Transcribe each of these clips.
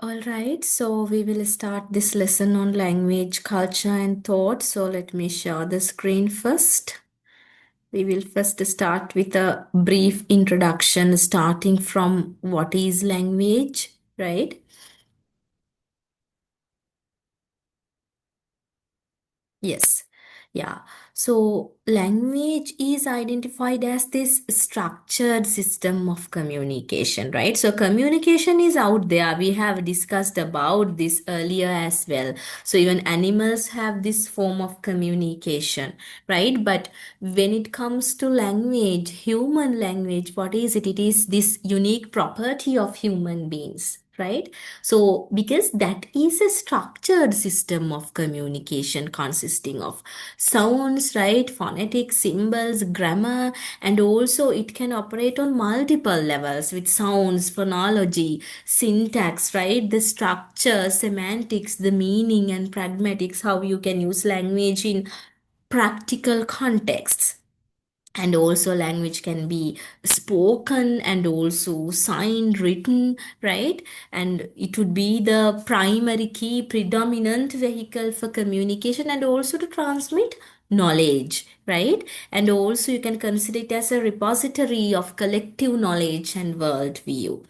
All right, so we will start this lesson on language, culture, and thought. So let me share the screen first. We will first start with a brief introduction, starting from what is language, right? Yes. Yeah. So language is identified as this structured system of communication, right? So communication is out there. We have discussed about this earlier as well. So even animals have this form of communication, right? But when it comes to language, human language, what is it? It is this unique property of human beings, right? So, because that is a structured system of communication consisting of sounds, right, phonetic symbols, grammar, and also it can operate on multiple levels with sounds, phonology, syntax, right, the structure, semantics, the meaning, and pragmatics, how you can use language in practical contexts. And also language can be spoken and also signed, written, right? And it would be the primary key predominant vehicle for communication and also to transmit knowledge, right? And also you can consider it as a repository of collective knowledge and worldview.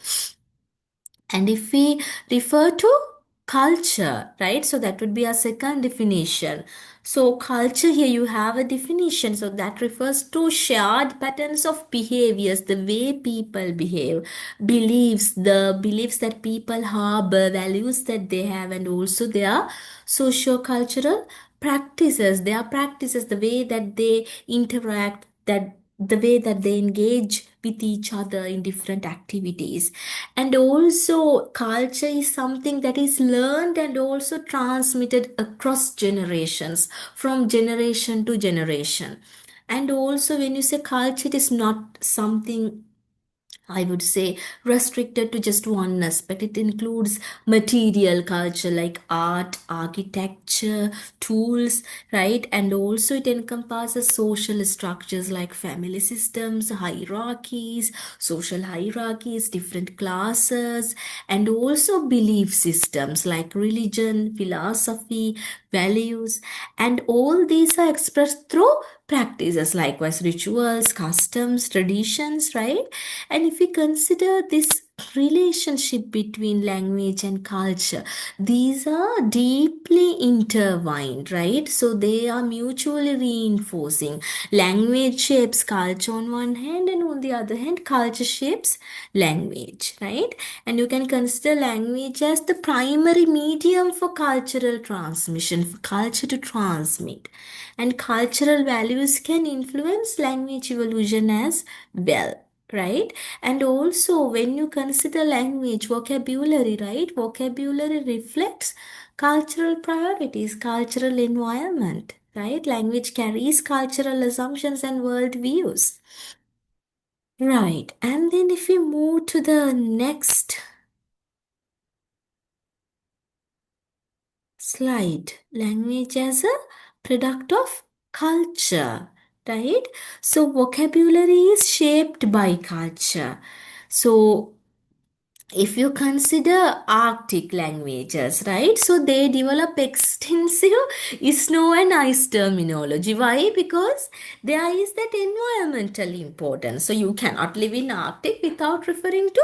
And if we refer to culture, right? So that would be our second definition. So culture, here you have a definition. So that refers to shared patterns of behaviors, the way people behave, beliefs, the beliefs that people harbor, values that they have, and also their socio-cultural practices, the way that they interact, that the way that they engage with each other in different activities. And also culture is something that is learned and also transmitted across generations, from generation to generation. And also when you say culture, it is not something, I would say, restricted to just one aspect. It includes material culture like art, architecture, tools, right? And also it encompasses social structures like family systems, hierarchies, social hierarchies, different classes, and also belief systems like religion, philosophy, values, and all these are expressed through practices, likewise rituals, customs, traditions, right? And if we consider this relationship between language and culture, these are deeply intertwined, right? So they are mutually reinforcing. Language shapes culture on one hand, and on the other hand, culture shapes language, right? And you can consider language as the primary medium for cultural transmission, for culture to transmit. And cultural values can influence language evolution as well, right? And also when you consider language, vocabulary, right, vocabulary reflects cultural priorities, cultural environment, right? Language carries cultural assumptions and worldviews, right? And then if we move to the next slide, language as a product of culture, right? So vocabulary is shaped by culture. So if you consider Arctic languages, right? So they develop extensive snow and ice terminology. Why? Because there is that environmental importance. So you cannot live in Arctic without referring to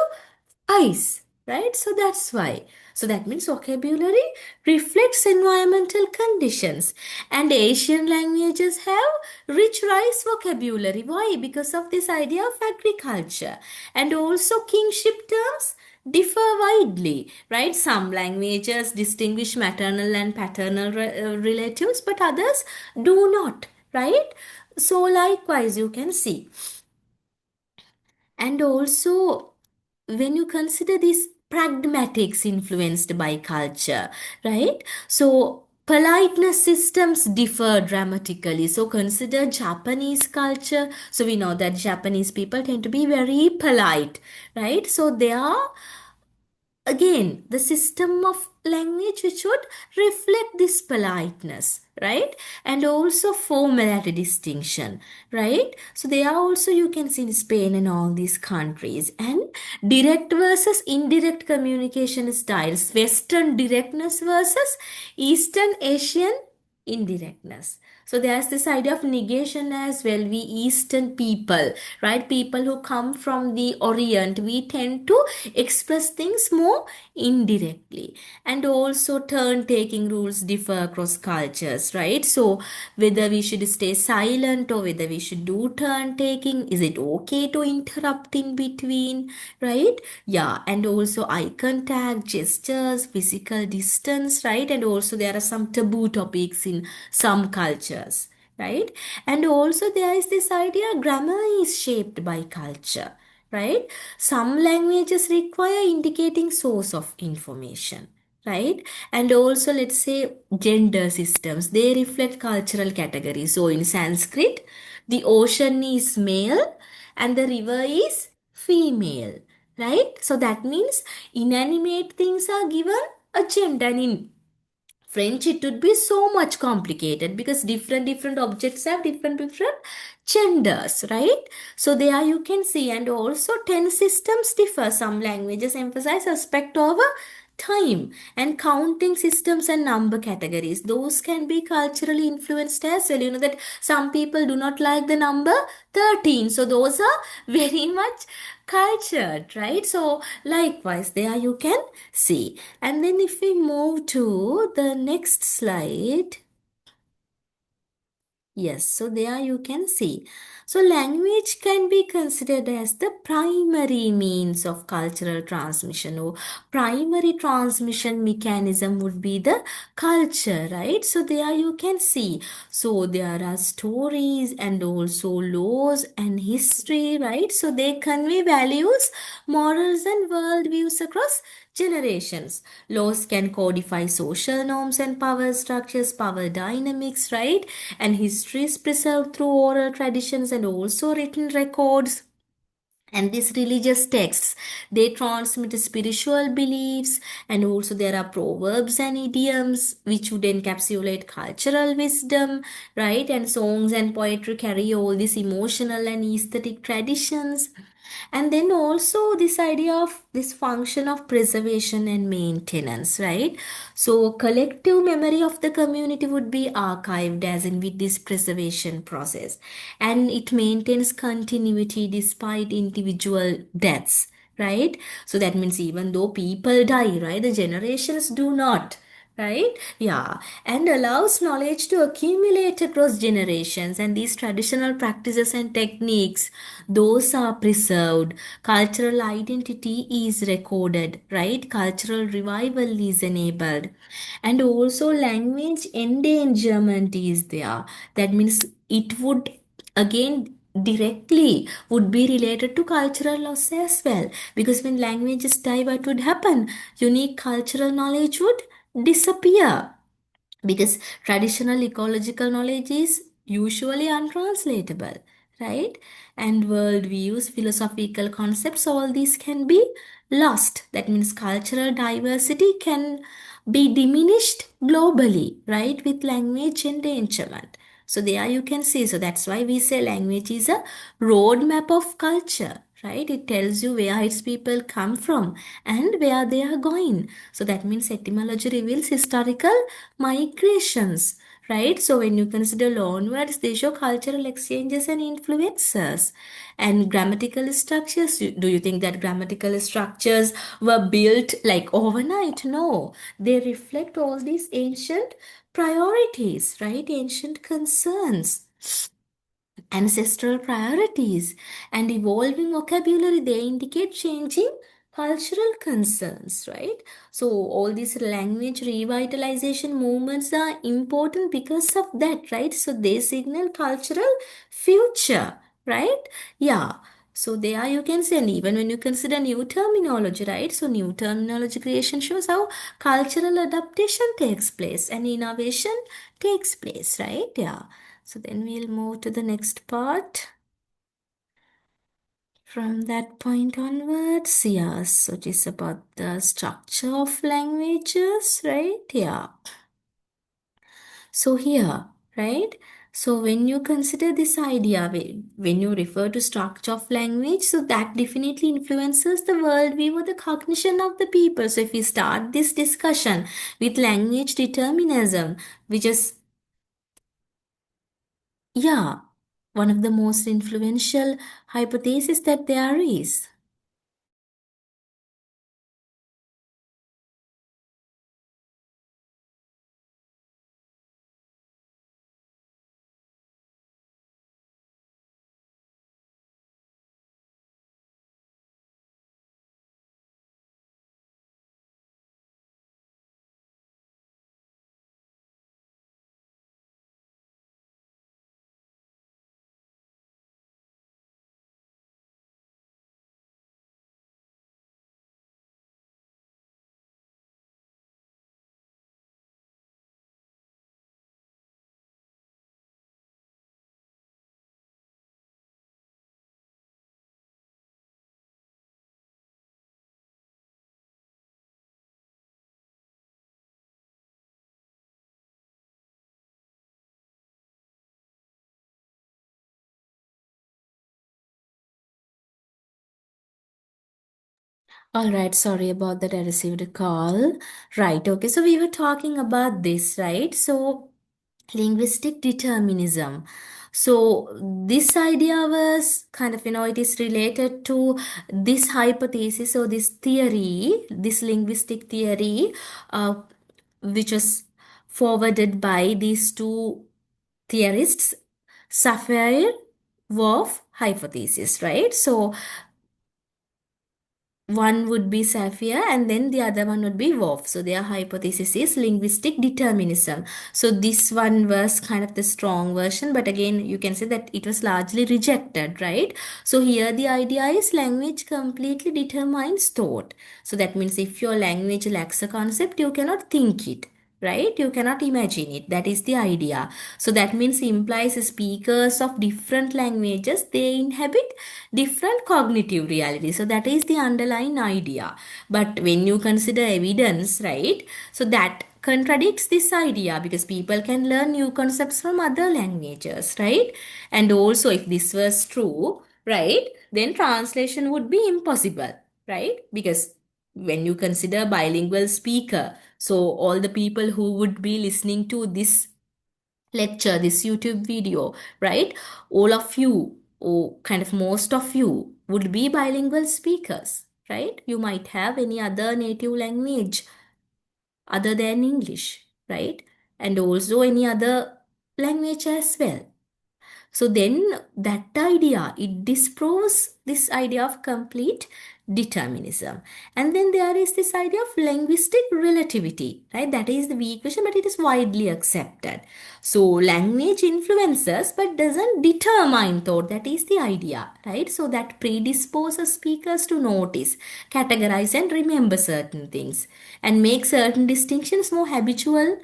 ice, right? So that's why. So that means vocabulary reflects environmental conditions. And Asian languages have rich rice vocabulary. Why? Because of this idea of agriculture. And also kingship terms differ widely, right? Some languages distinguish maternal and paternal relatives, but others do not, right? So likewise, you can see. And also, when you consider these pragmatics influenced by culture, right? So, politeness systems differ dramatically. So, consider Japanese culture. So, we know that Japanese people tend to be very polite, right? So, they are again the system of language which would reflect this politeness, right? And also formality distinction, right? So they are also, you can see, in Spain and all these countries. And Direct versus indirect communication styles. Western directness versus Eastern Asian indirectness. So there's this idea of negation as well. We Eastern people, right? People who come from the Orient, we tend to express things more indirectly. And also turn taking rules differ across cultures, right? So whether we should stay silent or whether we should do turn taking, is it okay to interrupt in between, right? Yeah, and also eye contact, gestures, physical distance, right? And also there are some taboo topics in some cultures, right? And also there is this idea grammar is shaped by culture, right? Some languages require indicating source of information, right? And also let's say gender systems, they reflect cultural categories. So in Sanskrit, the ocean is male and the river is female, right? So that means inanimate things are given a gender, and in French, it would be so much complicated because different objects have different genders, right? So there you can see, and also tense systems differ. Some languages emphasize aspect over time, and counting systems and number categories. Those can be culturally influenced as well. You know that some people do not like the number 13, so those are very much cultured, right? So likewise, there you can see. And then if we move to the next slide, yes, so there you can see. So language can be considered as the primary means of cultural transmission, or primary transmission mechanism would be the culture, right? So there you can see. So there are stories and also laws and history, right? So they convey values, morals and worldviews across generations. Laws can codify social norms and power structures, power dynamics, right? And history is preserved through oral traditions and also written records. And these religious texts, they transmit spiritual beliefs, and also there are proverbs and idioms which would encapsulate cultural wisdom, right? And songs and poetry carry all these emotional and aesthetic traditions. And then also this idea of this function of preservation and maintenance, right? So collective memory of the community would be archived as in with this preservation process, and it maintains continuity despite individual deaths, right? So that means even though people die, right, the generations do not, right? Yeah, and allows knowledge to accumulate across generations, and these traditional practices and techniques, those are preserved. Cultural identity is recorded, right? Cultural revival is enabled, and also language endangerment is there. That means it would again directly would be related to cultural loss as well, because when languages die, what would happen? Unique cultural knowledge would disappear, because traditional ecological knowledge is usually untranslatable, right? And worldviews, philosophical concepts, all these can be lost. That means cultural diversity can be diminished globally, right, with language endangerment. So there you can see. So that's why we say language is a roadmap of culture, right? It tells you where its people come from and where they are going. So that means etymology reveals historical migrations, right? So when you consider loanwords, they show cultural exchanges and influences. And grammatical structures, do you think that grammatical structures were built like overnight? No, they reflect all these ancient priorities, right? Ancient concerns, ancestral priorities, and evolving vocabulary, they indicate changing cultural concerns, right? So all these language revitalization movements are important because of that, right? So they signal cultural future, right? Yeah. So there you can say, and even when you consider new terminology, right? So new terminology creation shows how cultural adaptation takes place and innovation takes place, right? Yeah. So then we'll move to the next part. From that point onwards, yes, so it is about the structure of languages, right? Yeah. So here, right? So when you consider this idea, when you refer to structure of language, so that definitely influences the worldview or the cognition of the people. So if we start this discussion with language determinism, which is, yeah, one of the most influential hypotheses that there is. All right, sorry about that. I received a call. Right, okay. So we were talking about this, right? So linguistic determinism. So this idea was kind of, it is related to this hypothesis or this theory, this linguistic theory, uh, which was forwarded by these two theorists, Sapir-Whorf hypothesis, right? So one would be Sapir and then the other one would be Wolf. So their hypothesis is linguistic determinism. So this one was kind of the strong version, but again, you can say that it was largely rejected, right? So here the idea is language completely determines thought. So that means if your language lacks a concept, you cannot think it, right? You cannot imagine it. That is the idea. So that means implies speakers of different languages, they inhabit different cognitive realities. So that is the underlying idea. But when you consider evidence, right? So that contradicts this idea because people can learn new concepts from other languages, right? And also, if this was true, right, then translation would be impossible, right? Because when you consider bilingual speaker, so all the people who would be listening to this lecture, this YouTube video, right? All of you, or kind of most of you, would be bilingual speakers, right? You might have any other native language other than English, right? And also any other language as well. So then that idea, it disproves this idea of complete determinism. And then there is this idea of linguistic relativity, right? That is the weak version, but it is widely accepted. So language influences but doesn't determine thought. That is the idea, right? So that predisposes speakers to notice, categorize, and remember certain things and make certain distinctions more habitual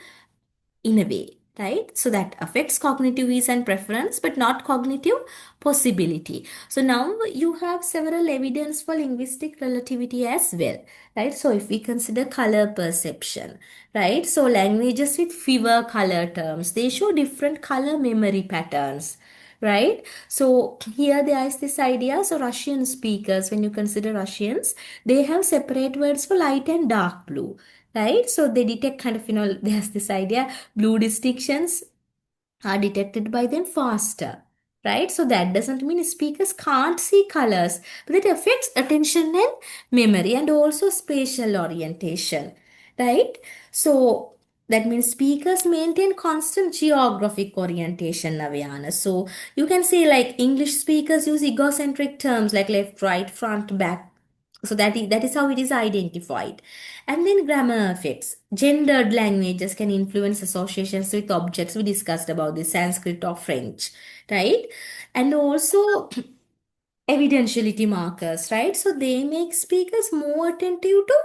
in a way, right? So that affects cognitive ease and preference, but not cognitive possibility. So now you have several evidence for linguistic relativity as well, right? So if we consider color perception, right? So languages with fewer color terms, they show different color memory patterns, right? So here there is this idea. So Russian speakers, when you consider Russians, they have separate words for light and dark blue, right? So they detect kind of, there's this idea, blue distinctions are detected by them faster, right? So that doesn't mean speakers can't see colors, but it affects attention and memory and also spatial orientation, right? So that means speakers maintain constant geographic orientation, Naviana. So you can say like English speakers use egocentric terms like left, right, front, back. So that is how it is identified. And then grammar effects. Gendered languages can influence associations with objects. We discussed about this, Sanskrit or French, right? And also evidentiality markers, right? So they make speakers more attentive to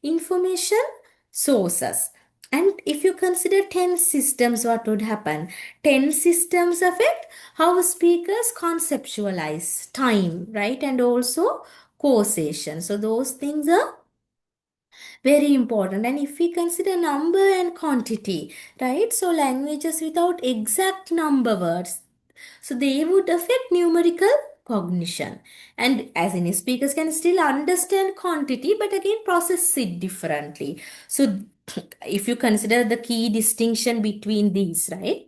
information sources. And if you consider 10 systems, what would happen? 10 systems affect how speakers conceptualize time, right? And also causation. So those things are Very important. And if we consider number and quantity, right? So languages without exact number words, so they would affect numerical cognition. And as in speakers can still understand quantity, but again process it differently. So if you consider the key distinction between these, right?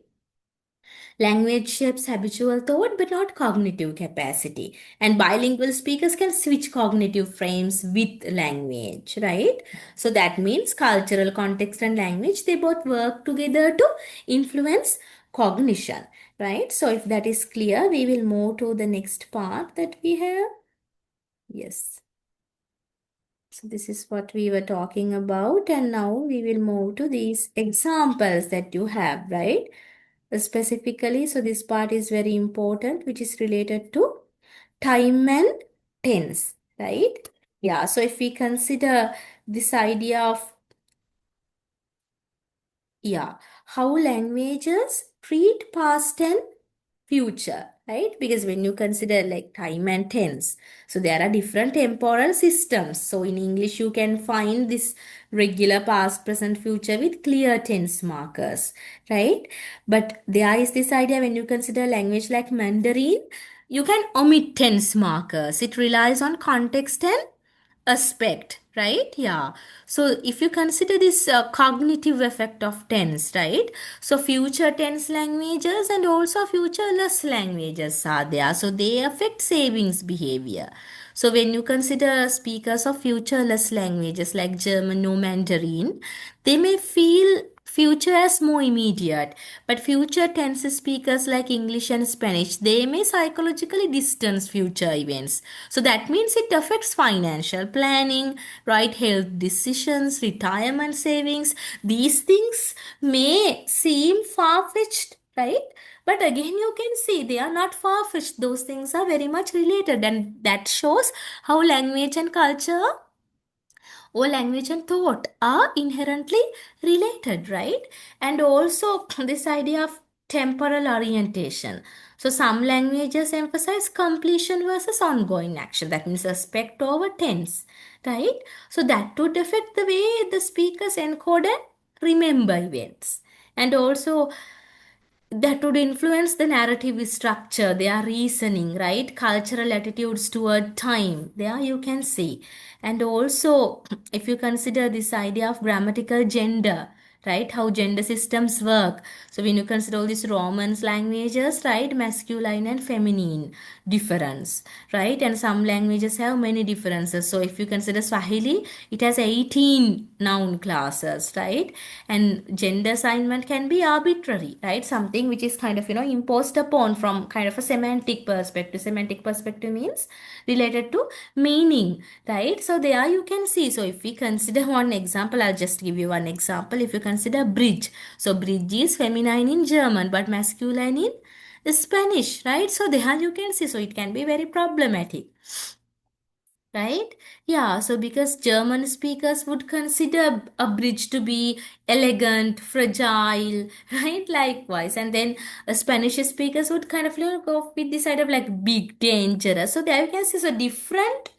Language shapes habitual thought but not cognitive capacity. And bilingual speakers can switch cognitive frames with language, right? So that means cultural context and language, they both work together to influence cognition, right? So if that is clear, we will move to the next part that we have. Yes. So this is what we were talking about, and now we will move to these examples that you have, right? Specifically, so this part is very important, which is related to time and tense, right? Yeah, so if we consider this idea of, yeah, how languages treat past and future, right? Because when you consider like time and tense, so there are different temporal systems. So in English, you can find this regular past, present, future with clear tense markers, right? But there is this idea when you consider language like Mandarin, you can omit tense markers. It relies on context and aspect, right? Yeah. So if you consider this cognitive effect of tense, right? So future tense languages and also futureless languages are there. So they affect savings behavior. So when you consider speakers of futureless languages like German or Mandarin, they may feel future as more immediate, but future tense speakers like English and Spanish, they may psychologically distance future events. So that means it affects financial planning, right? Health decisions, retirement savings. These things may seem far-fetched, right? But again, you can see they are not far-fetched. Those things are very much related, and that shows how language and culture or language and thought are inherently related, right? And also this idea of temporal orientation. So some languages emphasize completion versus ongoing action. That means aspect over tense, right? So that would affect the way the speakers encode and remember events. And also that would influence the narrative structure, their reasoning, right? Cultural attitudes toward time. There you can see. And also, if you consider this idea of grammatical gender, right? How gender systems work. So when you consider all these Romance languages, right? Masculine and feminine difference, right? And some languages have many differences. So if you consider Swahili, it has 18 noun classes, right? And gender assignment can be arbitrary, right? Something which is kind of, imposed upon from kind of a semantic perspective. Semantic perspective means related to meaning, right? So there you can see. So if we consider one example, I'll just give you one example. If you consider bridge, so bridge is feminine in German but masculine in Spanish, right? So there you can see. So it can be very problematic, right? Yeah, so because German speakers would consider a bridge to be elegant, fragile, right? Likewise. And then Spanish speakers would kind of go with the side of like big, dangerous. So there you can see, so different,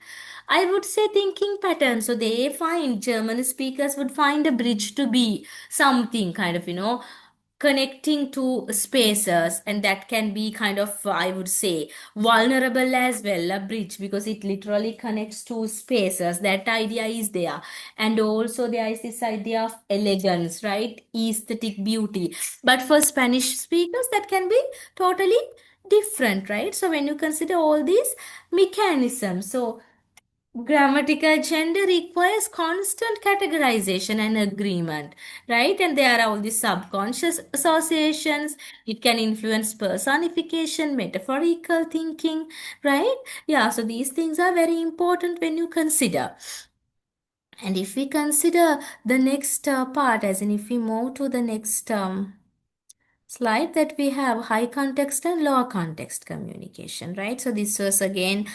I would say, thinking pattern. So they find German speakers would find a bridge to be something kind of, connecting to spaces, and that can be kind of, I would say, vulnerable as well, a bridge, because it literally connects to spaces. That idea is there. And also there is this idea of elegance, right? Aesthetic beauty. But for Spanish speakers, that can be totally different, right? So when you consider all these mechanisms, so grammatical gender requires constant categorization and agreement, right? And there are all these subconscious associations. It can influence personification, metaphorical thinking, right? Yeah, so these things are very important when you consider. And if we consider the next part, as in if we move to the next slide, that we have high context and low context communication, right? So this was again.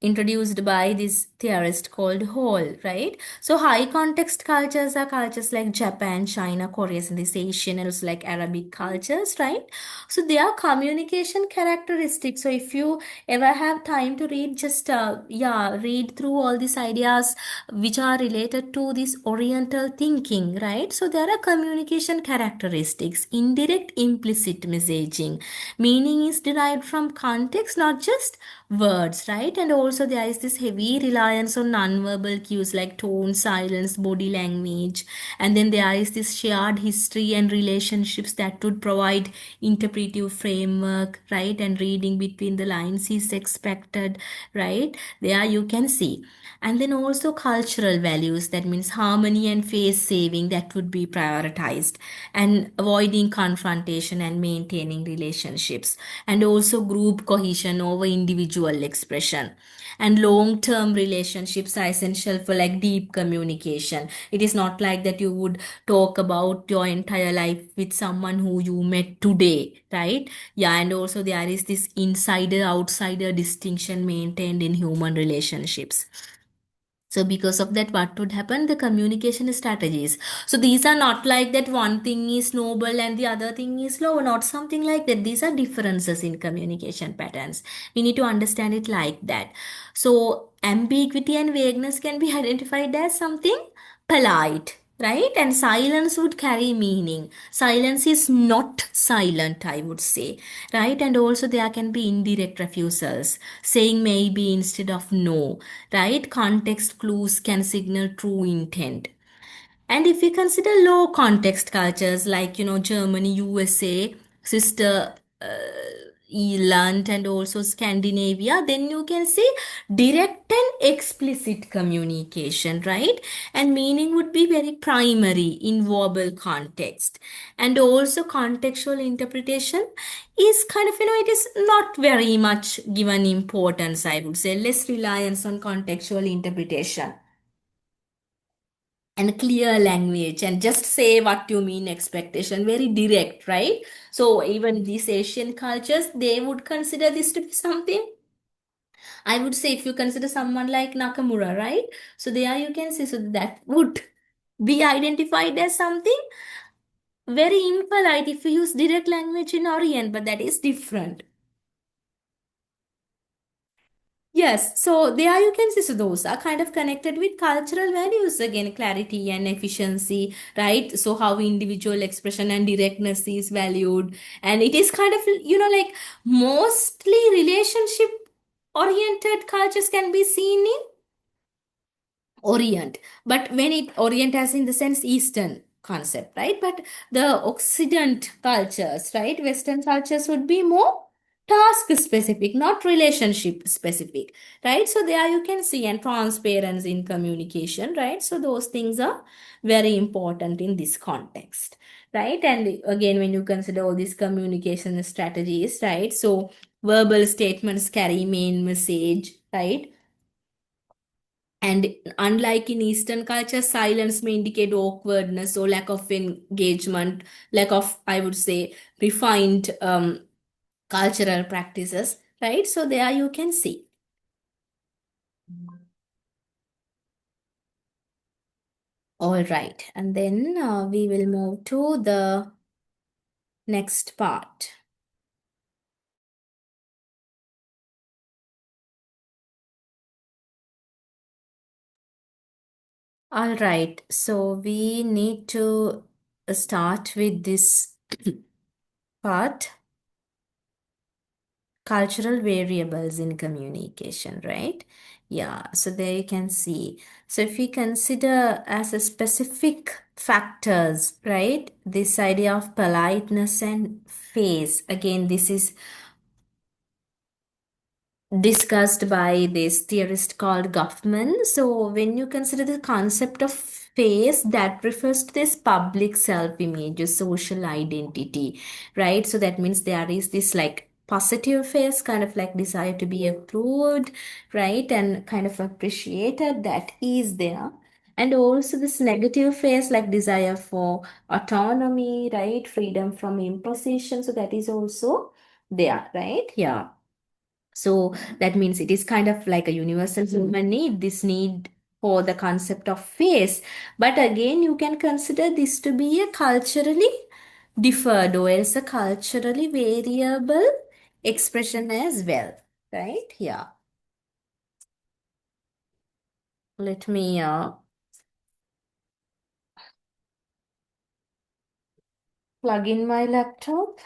introduced by this theorist called Hall, right? So high context cultures are cultures like Japan, China, Korea, and these Asian and also like Arabic cultures, right? So they are communication characteristics. So if you ever have time to read, just read through all these ideas which are related to this Oriental thinking, right? So there are communication characteristics, indirect, implicit messaging. Meaning is derived from context, not just words, right? And also there is this heavy reliance on non-verbal cues like tone, silence, body language. And then there is this shared history and relationships that would provide interpretive framework, right? And reading between the lines is expected, right? There you can see. And then also cultural values, that means harmony and face saving, that would be prioritized, and avoiding confrontation and maintaining relationships, and also group cohesion over individual expression. And long term relationships are essential for like deep communication. It is not like that you would talk about your entire life with someone who you met today, right? Yeah, and also there is this insider outsider distinction maintained in human relationships. So because of that, what would happen? The communication strategies. So these are not like that one thing is noble and the other thing is low, not something like that. These are differences in communication patterns. We need to understand it like that. So ambiguity and vagueness can be identified as something polite, right? And silence would carry meaning. Silence is not silent, I would say, right? And also there can be indirect refusals, saying maybe instead of no, right? Context clues can signal true intent. And if we consider low context cultures like, Germany, USA, sister Ireland, and also Scandinavia, then you can see direct and explicit communication, right? And meaning would be very primary in verbal context. And also contextual interpretation is kind of, it is not very much given importance, I would say, less reliance on contextual interpretation and clear language and just say what you mean expectation, very direct, right? So even these Asian cultures, they would consider this to be something, I would say, if you consider someone like Nakamura, right? So there you can see, so that would be identified as something very impolite if you use direct language in Orient, but that is different. Yes, so there you can see, so those are kind of connected with cultural values again, clarity and efficiency, right? So how individual expression and directness is valued, and it is kind of, like mostly relationship oriented cultures can be seen in Orient. But when it Orient as in the sense Eastern concept, right? But the Occident cultures, right? Western cultures would be more task specific, not relationship specific, right? So there you can see, and transparency in communication, right? So those things are very important in this context, right? And again, when you consider all these communication strategies, right? So verbal statements carry main message, right? And unlike in Eastern culture, silence may indicate awkwardness or lack of engagement, lack of, I would say, refined cultural practices, right? So there you can see. All right. And then we will move to the next part. All right. So we need to start with this part, cultural variables in communication, right? Yeah, so there you can see. So if we consider as a specific factors, right, this idea of politeness and face, again, this is discussed by this theorist called Goffman. So, when you consider the concept of face, that refers to this public self-image, social identity, right? So that means there is this like positive face, kind of like desire to be approved, right? And kind of appreciated, that is there. And also this negative face, like desire for autonomy, right? Freedom from imposition. So that is also there, right? Yeah. So that means it is kind of like a universal human need, this need for the concept of face. But again, you can consider this to be a culturally differed or else a culturally variable expression as well. Right? Yeah. Let me plug in my laptop.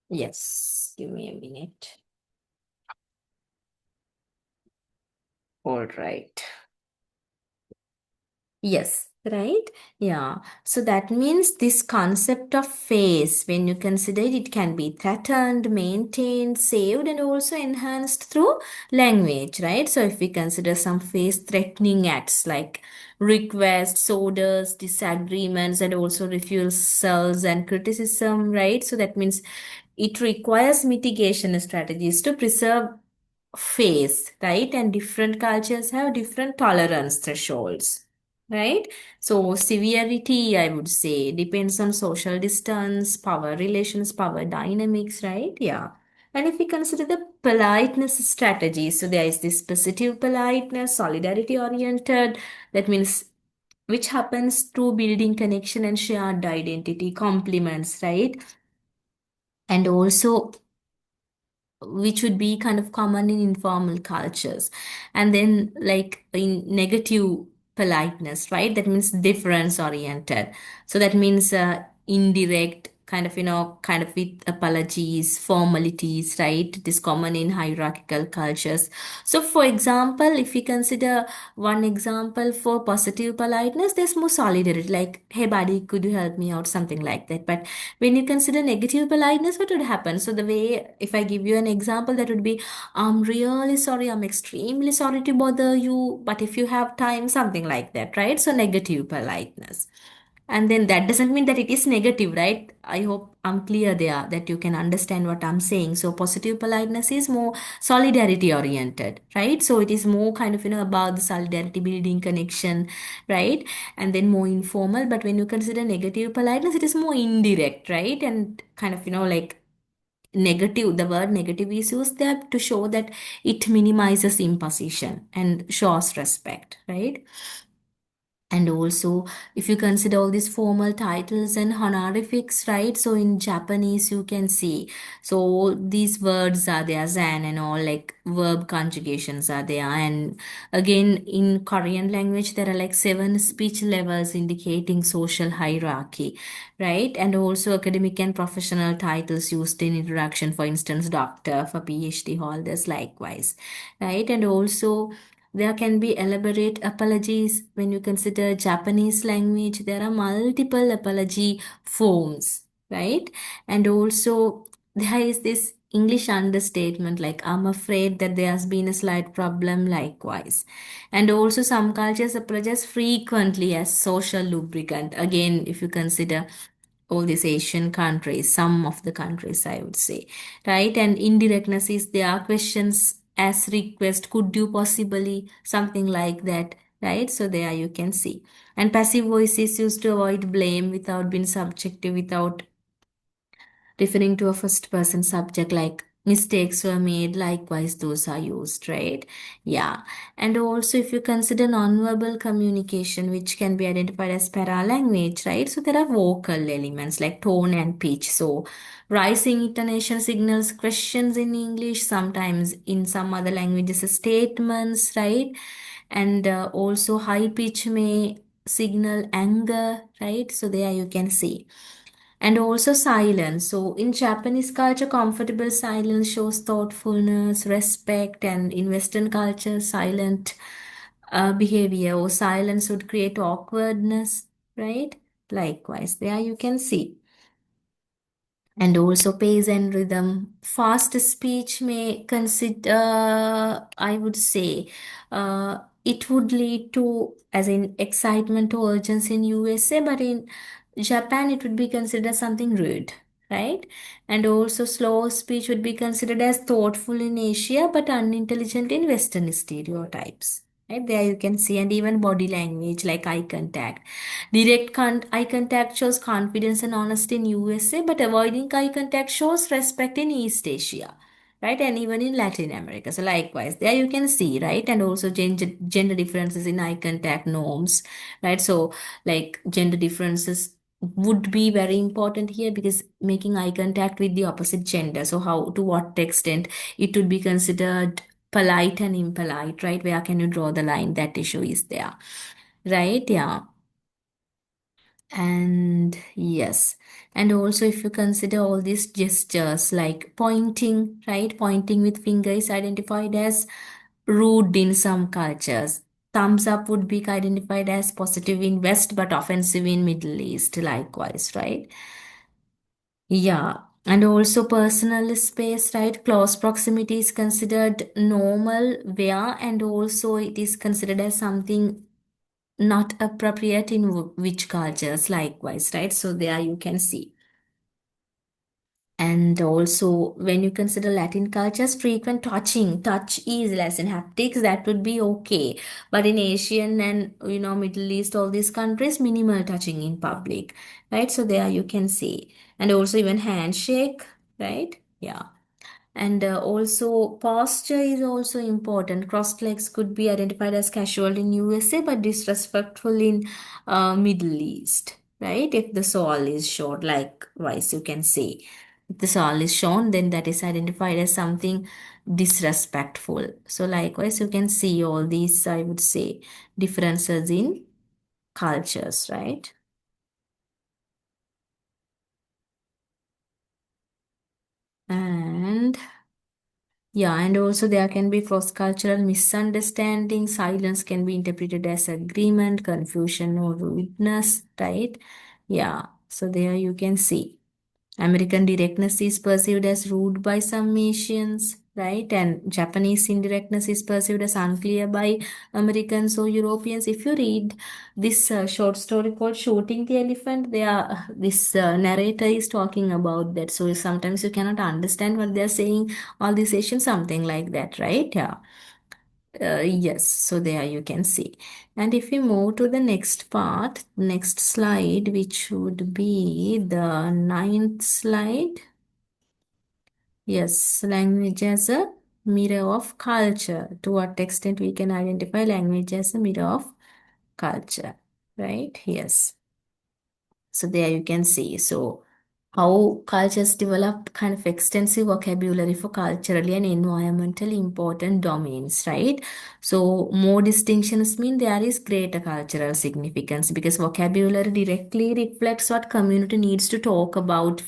Yes, give me a minute. All right. Yes, right? Yeah. So that means this concept of face, when you consider it, it can be threatened, maintained, saved, and also enhanced through language, right? So if we consider some face threatening acts like requests, orders, disagreements, and also refusals and criticism, right? So that means it requires mitigation strategies to preserve face, right? And different cultures have different tolerance thresholds, right? So severity, I would say, depends on social distance, power relations, power dynamics, right? Yeah. And if we consider the politeness strategy, so there is this positive politeness, solidarity oriented, that means which happens through building connection and shared identity, compliments, right? And also which would be kind of common in informal cultures. And then, like in negative politeness, right? That means difference oriented. So that means indirect, kind of, kind of with apologies, formalities, right? It is common in hierarchical cultures. So, for example, if we consider one example for positive politeness, there's more solidarity, like, hey, buddy, could you help me out? Something like that. But when you consider negative politeness, what would happen? So the way, if I give you an example, that would be, I'm really sorry, I'm extremely sorry to bother you, but if you have time, something like that, right? So negative politeness. And then that doesn't mean that it is negative, right? I hope I'm clear there that you can understand what I'm saying. So positive politeness is more solidarity oriented, right? So it is more kind of, about the solidarity building connection, right? And then more informal. But when you consider negative politeness, it is more indirect, right? And kind of, like negative, the word negative is used there to show that it minimizes imposition and shows respect, right? And also, if you consider all these formal titles and honorifics, right? So in Japanese, you can see. So these words are there, zan and all, like verb conjugations are there. And again, in Korean language, there are like seven speech levels indicating social hierarchy, right? And also academic and professional titles used in introduction, for instance, doctor for PhD holders, likewise, right? And also, there can be elaborate apologies when you consider Japanese language. There are multiple apology forms, right? And also, there is this English understatement like, I'm afraid that there has been a slight problem, likewise. And also, some cultures apologize frequently as social lubricant. Again, if you consider all these Asian countries, some of the countries, I would say, right? And indirectness is there are questions as request, could you possibly, something like that, right? So there you can see. And passive voice is used to avoid blame without being subjective, without referring to a first person subject, like mistakes were made, likewise those are used, right? Yeah. And also, if you consider nonverbal communication, which can be identified as paralanguage, right? So there are vocal elements like tone and pitch. So rising intonation signals questions in English, sometimes in some other languages statements, right? And also high pitch may signal anger, right? So there you can see. And also silence. So in Japanese culture, comfortable silence shows thoughtfulness, respect, and in Western culture, silent behavior or silence would create awkwardness, right? Likewise, there you can see. And also pace and rhythm. Fast speech may consider, I would say, it would lead to, as in excitement or urgency in USA, but in Japan, it would be considered something rude, right? And also slow speech would be considered as thoughtful in Asia, but unintelligent in Western stereotypes. Right there you can see, and even body language like eye contact. Direct eye contact shows confidence and honesty in USA, but avoiding eye contact shows respect in East Asia, right? And even in Latin America. So likewise, there you can see, right? And also gender differences in eye contact norms, right? So like gender differences would be very important here because making eye contact with the opposite gender. So how to what extent it would be considered polite and impolite, right? Where can you draw the line? That issue is there, right? Yeah. And yes, and also if you consider all these gestures like pointing, right? Pointing with finger is identified as rude in some cultures. Thumbs up would be identified as positive in West but offensive in Middle East, likewise, right? Yeah, and also personal space, right? Close proximity is considered normal where, and also it is considered as something not appropriate in which cultures, likewise, right? So there you can see. And also, when you consider Latin cultures, frequent touch is less in haptics, that would be okay. But in Asian and Middle East, all these countries, minimal touching in public, right? So there you can see. And also even handshake, right? Yeah. And also, posture is also important. Crossed legs could be identified as casual in USA, but disrespectful in Middle East, right? If the sole is short, likewise, you can say. If the sole is shown, then that is identified as something disrespectful. So, likewise, you can see all these, I would say, differences in cultures, right? And yeah, and also there can be cross-cultural misunderstanding. Silence can be interpreted as agreement, confusion, or rudeness, right? Yeah, so there you can see. American directness is perceived as rude by some Asians, right? And Japanese indirectness is perceived as unclear by Americans or Europeans. If you read this short story called Shooting the Elephant, this narrator is talking about that. So sometimes you cannot understand what they're saying, all these Asians, something like that, right? Yeah. Yes, so there you can see. And if we move to the next part, next slide, which would be the ninth slide. Yes, language as a mirror of culture. To what extent we can identify language as a mirror of culture, right? Yes. So there you can see. So how cultures develop kind of extensive vocabulary for culturally and environmentally important domains, right? So more distinctions mean there is greater cultural significance because vocabulary directly reflects what community needs to talk about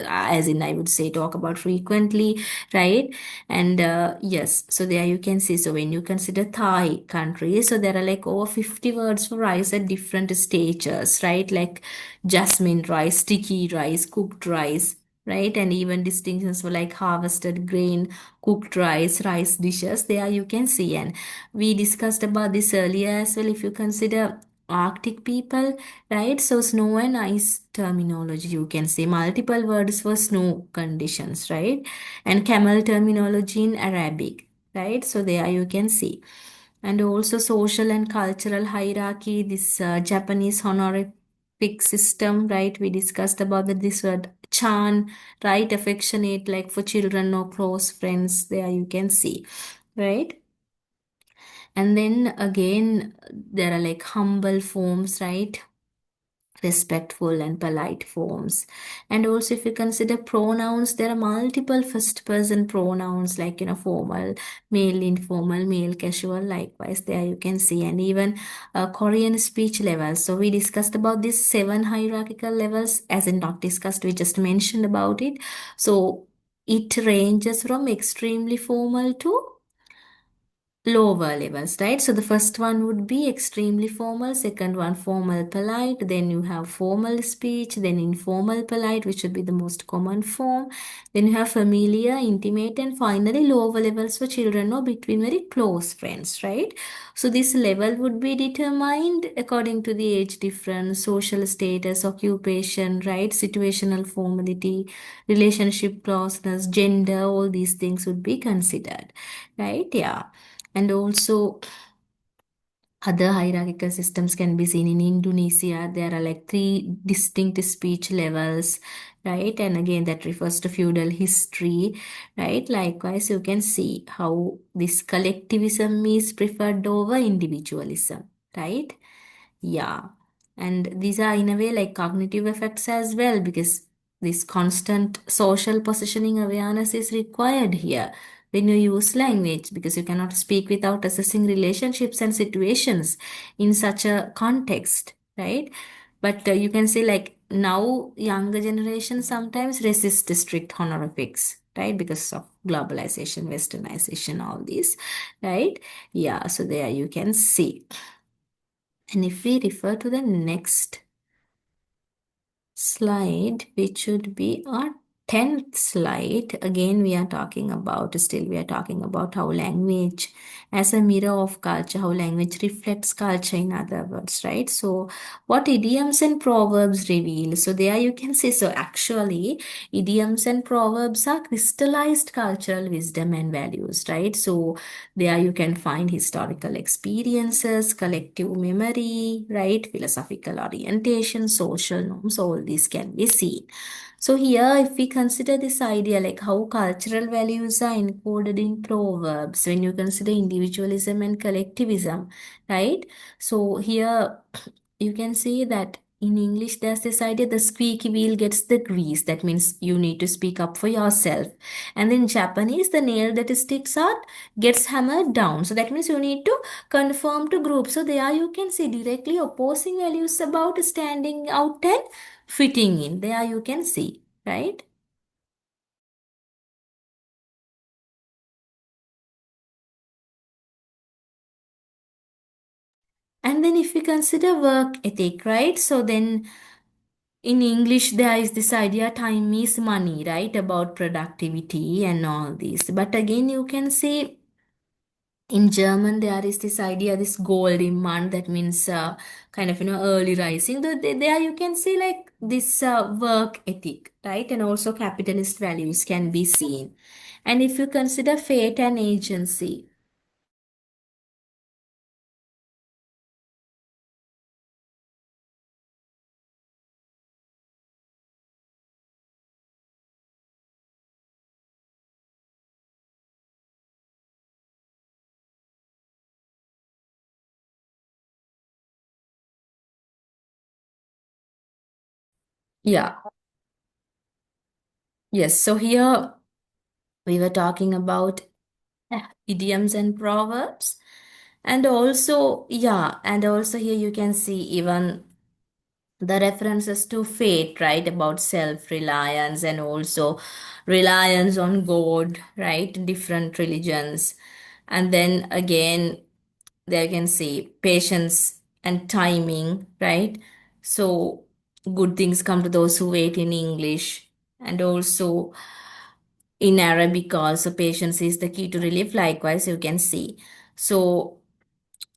as in I would say talk about frequently, right? And yes, so there you can see. So when you consider Thai countries, so there are like over 50 words for rice at different stages, right? Like jasmine rice, sticky rice, cooked rice, right? And even distinctions for like harvested grain, cooked rice dishes. There you can see. And we discussed about this earlier as well. If you consider Arctic people, right? So snow and ice terminology, you can say multiple words for snow conditions, right? And camel terminology in Arabic, right? So there you can see. And also social and cultural hierarchy, this Japanese honorific system, right? We discussed about this word chan, right? Affectionate, like for children or close friends, there you can see, right? And then again, there are like humble forms, right? Respectful and polite forms. And also, if you consider pronouns, there are multiple first person pronouns like, formal, male, informal, male, casual, likewise, there you can see. And even Korean speech levels. So, we discussed about these seven hierarchical levels, as in not discussed, we just mentioned about it. So, it ranges from extremely formal to lower levels, right? So the first one would be extremely formal, second one formal polite, then you have formal speech, then informal polite, which would be the most common form. Then you have familiar, intimate, and finally lower levels for children or between very close friends, right? So this level would be determined according to the age difference, social status, occupation, right? Situational formality, relationship closeness, gender, all these things would be considered, right? Yeah. And also, other hierarchical systems can be seen in Indonesia. There are like three distinct speech levels, right? And again, that refers to feudal history, right? Likewise, you can see how this collectivism is preferred over individualism, right? Yeah. And these are in a way like cognitive effects as well, because this constant social positioning awareness is required here when you use language, because you cannot speak without assessing relationships and situations in such a context, right? But you can say like now younger generation sometimes resist strict honorifics, right? Because of globalization, westernization, all these, right? Yeah, so there you can see. And if we refer to the next slide, which should be our 10th slide, again, we are talking about how language as a mirror of culture, how language reflects culture, in other words, right? So, what idioms and proverbs reveal? So, there you can see, so actually, idioms and proverbs are crystallized cultural wisdom and values, right? So, there you can find historical experiences, collective memory, right? Philosophical orientation, social norms, all these can be seen. So here, if we consider this idea, like how cultural values are encoded in proverbs, when you consider individualism and collectivism, right? So here, you can see that in English, there's this idea the squeaky wheel gets the grease. That means you need to speak up for yourself. And in Japanese, the nail that sticks out gets hammered down. So that means you need to conform to group. So there you can see directly opposing values about standing out and fitting in. There you can see, right? And then if we consider work ethic, right? So then in English, there is this idea time is money, right? About productivity and all this. But again, you can say in German, there is this idea, this golden month, that means kind of, early rising. There you can see like this work ethic, right? And also capitalist values can be seen. And if you consider fate and agency, yeah, yes. So here we were talking about idioms and proverbs. And also, yeah, and also here you can see even the references to faith, right? About self reliance and also reliance on God, right? Different religions. And then again, there you can see patience and timing, right? So, good things come to those who wait in English. And also, in Arabic, also patience is the key to relief. Likewise, you can see. So,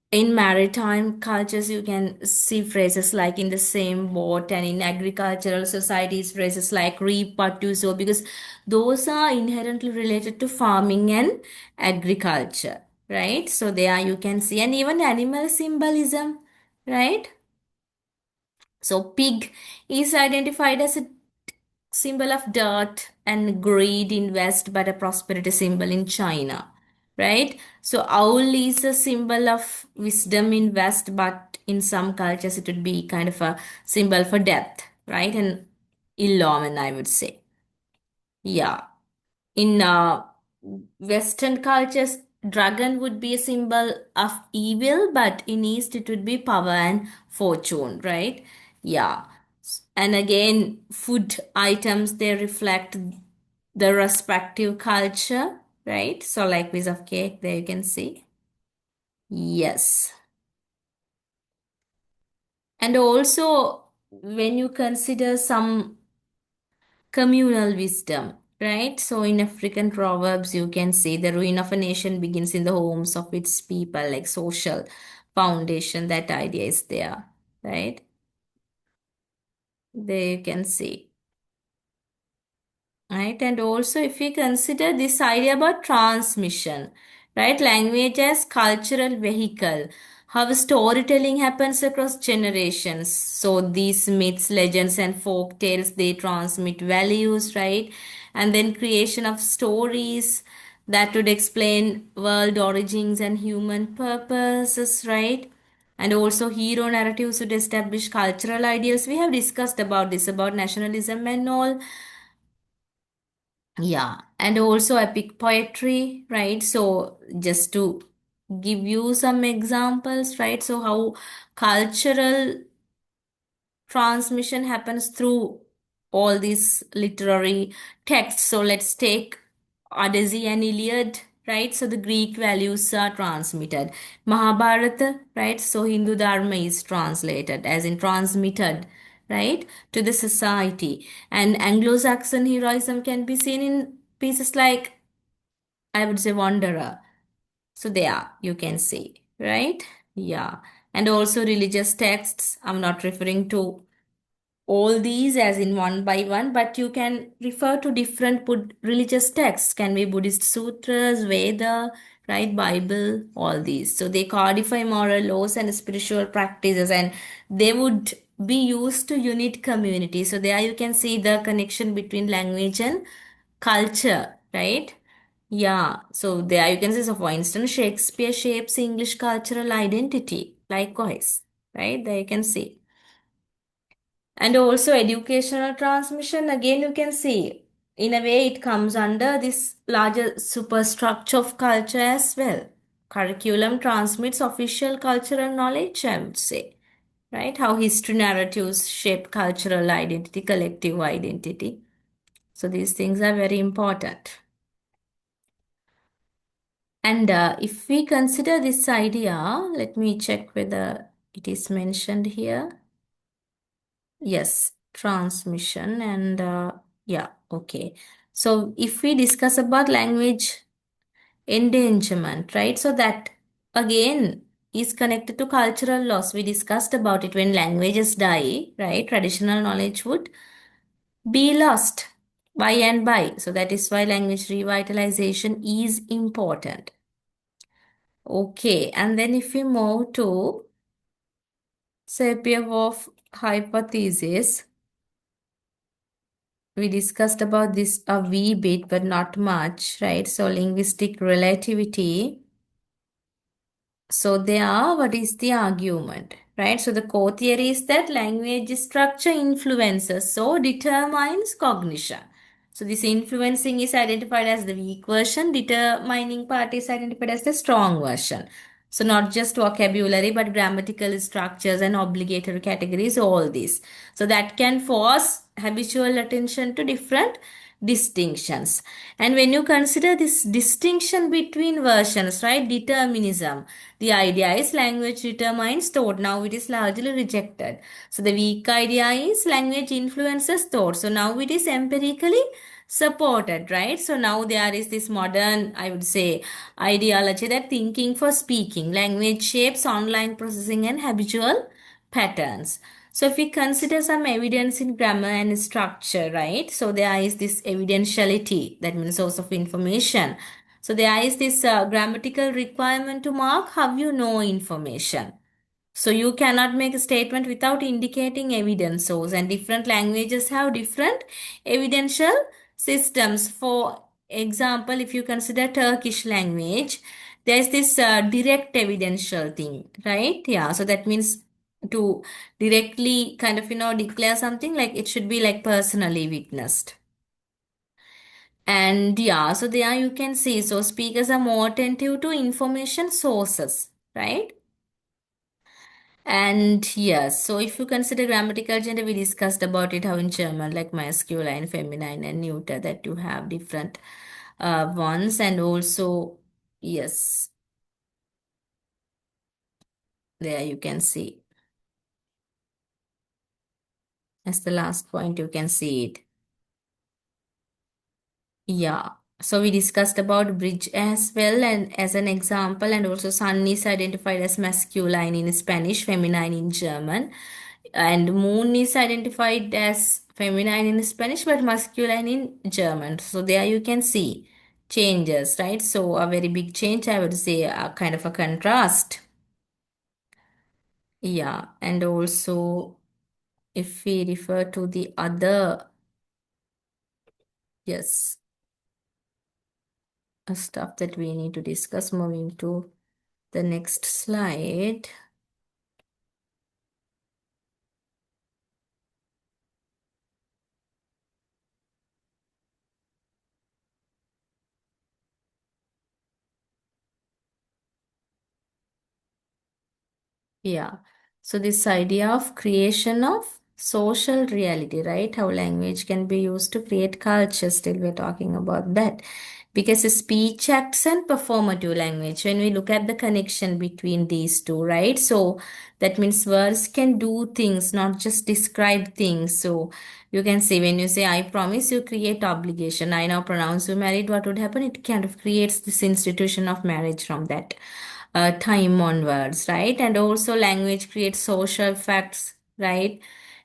in maritime cultures, you can see phrases like in the same boat, and in agricultural societies, phrases like reap what you sow, because those are inherently related to farming and agriculture, right? So, there you can see, and even animal symbolism, right? So, pig is identified as a symbol of dirt and greed in West, but a prosperity symbol in China, right? So owl is a symbol of wisdom in West, but in some cultures it would be kind of a symbol for death, right? And ill omen, I would say. Yeah. In Western cultures, dragon would be a symbol of evil, but in East it would be power and fortune, right? Yeah. And again, food items, they reflect the respective culture, right? So, like piece of cake, there you can see. Yes. And also, when you consider some communal wisdom, right? So, in African proverbs, you can say the ruin of a nation begins in the homes of its people, like social foundation. That idea is there, right? There you can see. Right, and also if we consider this idea about transmission, right? Language as cultural vehicle. How storytelling happens across generations. So these myths, legends, and folk tales, they transmit values, right? And then creation of stories that would explain world origins and human purposes, right? And also hero narratives would establish cultural ideals. We have discussed about this, about nationalism and all. Yeah, and also epic poetry, right? So just to give you some examples, right? So how cultural transmission happens through all these literary texts. So let's take Odyssey and Iliad, right? So the Greek values are transmitted. Mahabharata, right? So Hindu Dharma is translated, as in transmitted, right, to the society. And Anglo-Saxon heroism can be seen in pieces like, I would say, Wanderer. So there you can see, right? Yeah. And also religious texts. I'm not referring to all these as in one by one, but you can refer to different religious texts, can be Buddhist sutras, Veda, right, Bible, all these. So they codify moral laws and spiritual practices, and they would be used to unite community. So there you can see the connection between language and culture, right? Yeah, so there you can see, so for instance, Shakespeare shapes English cultural identity, likewise, right? There you can see. And also educational transmission, again, you can see, in a way, it comes under this larger superstructure of culture as well. Curriculum transmits official cultural knowledge, I would say, right? How history narratives shape cultural identity, collective identity. So these things are very important. And if we consider this idea, let me check whether it is mentioned here. Yes, transmission and yeah, okay. So if we discuss about language endangerment, right? So that again is connected to cultural loss. We discussed about it when languages die, right? Traditional knowledge would be lost by and by. So that is why language revitalization is important. Okay, and then if we move to Sapir-Whorf hypothesis, we discussed about this a wee bit, but not much, right? So linguistic relativity. So there, what is the argument, right? So the core theory is that language structure influences, so determines cognition. So this influencing is identified as the weak version, determining part is identified as the strong version. So not just vocabulary, but grammatical structures and obligatory categories, all this. So that can force habitual attention to different distinctions. And when you consider this distinction between versions, right, determinism, the idea is language determines thought. Now it is largely rejected. So the weak idea is language influences thought. So now it is empirically supported, right? So now there is this modern, I would say, ideology that thinking for speaking, language shapes online processing and habitual patterns. So if we consider some evidence in grammar and structure, right? So there is this evidentiality, that means source of information. So there is this grammatical requirement to mark how you know information. So you cannot make a statement without indicating evidence source, and different languages have different evidential systems. For example, if you consider Turkish language, there's this direct evidential thing, right? Yeah, so that means to directly kind of, declare something, like it should be like personally witnessed. And yeah, so there you can see, so speakers are more attentive to information sources, right? And yes, so if you consider grammatical gender, we discussed about it, how in German, like masculine, feminine, and neuter, that you have different ones. And also, yes, there you can see. As the last point, you can see it. Yeah. So we discussed about bridge as well, and as an example, and also sun is identified as masculine in Spanish, feminine in German, and moon is identified as feminine in Spanish but masculine in German. So there you can see. changes, right? So a very big change, I would say, a kind of a contrast. Yeah, and also if we refer to the other, yes, stuff that we need to discuss, moving to the next slide. Yeah. So this idea of creation of social reality, right? How language can be used to create culture. Still, we're talking about that. Because speech acts and performative language, when we look at the connection between these two, right? So that means words can do things, not just describe things. So you can say, when you say, I promise, you create obligation. I now pronounce you married, what would happen? It kind of creates this institution of marriage from that time onwards, right? And also, language creates social facts, right?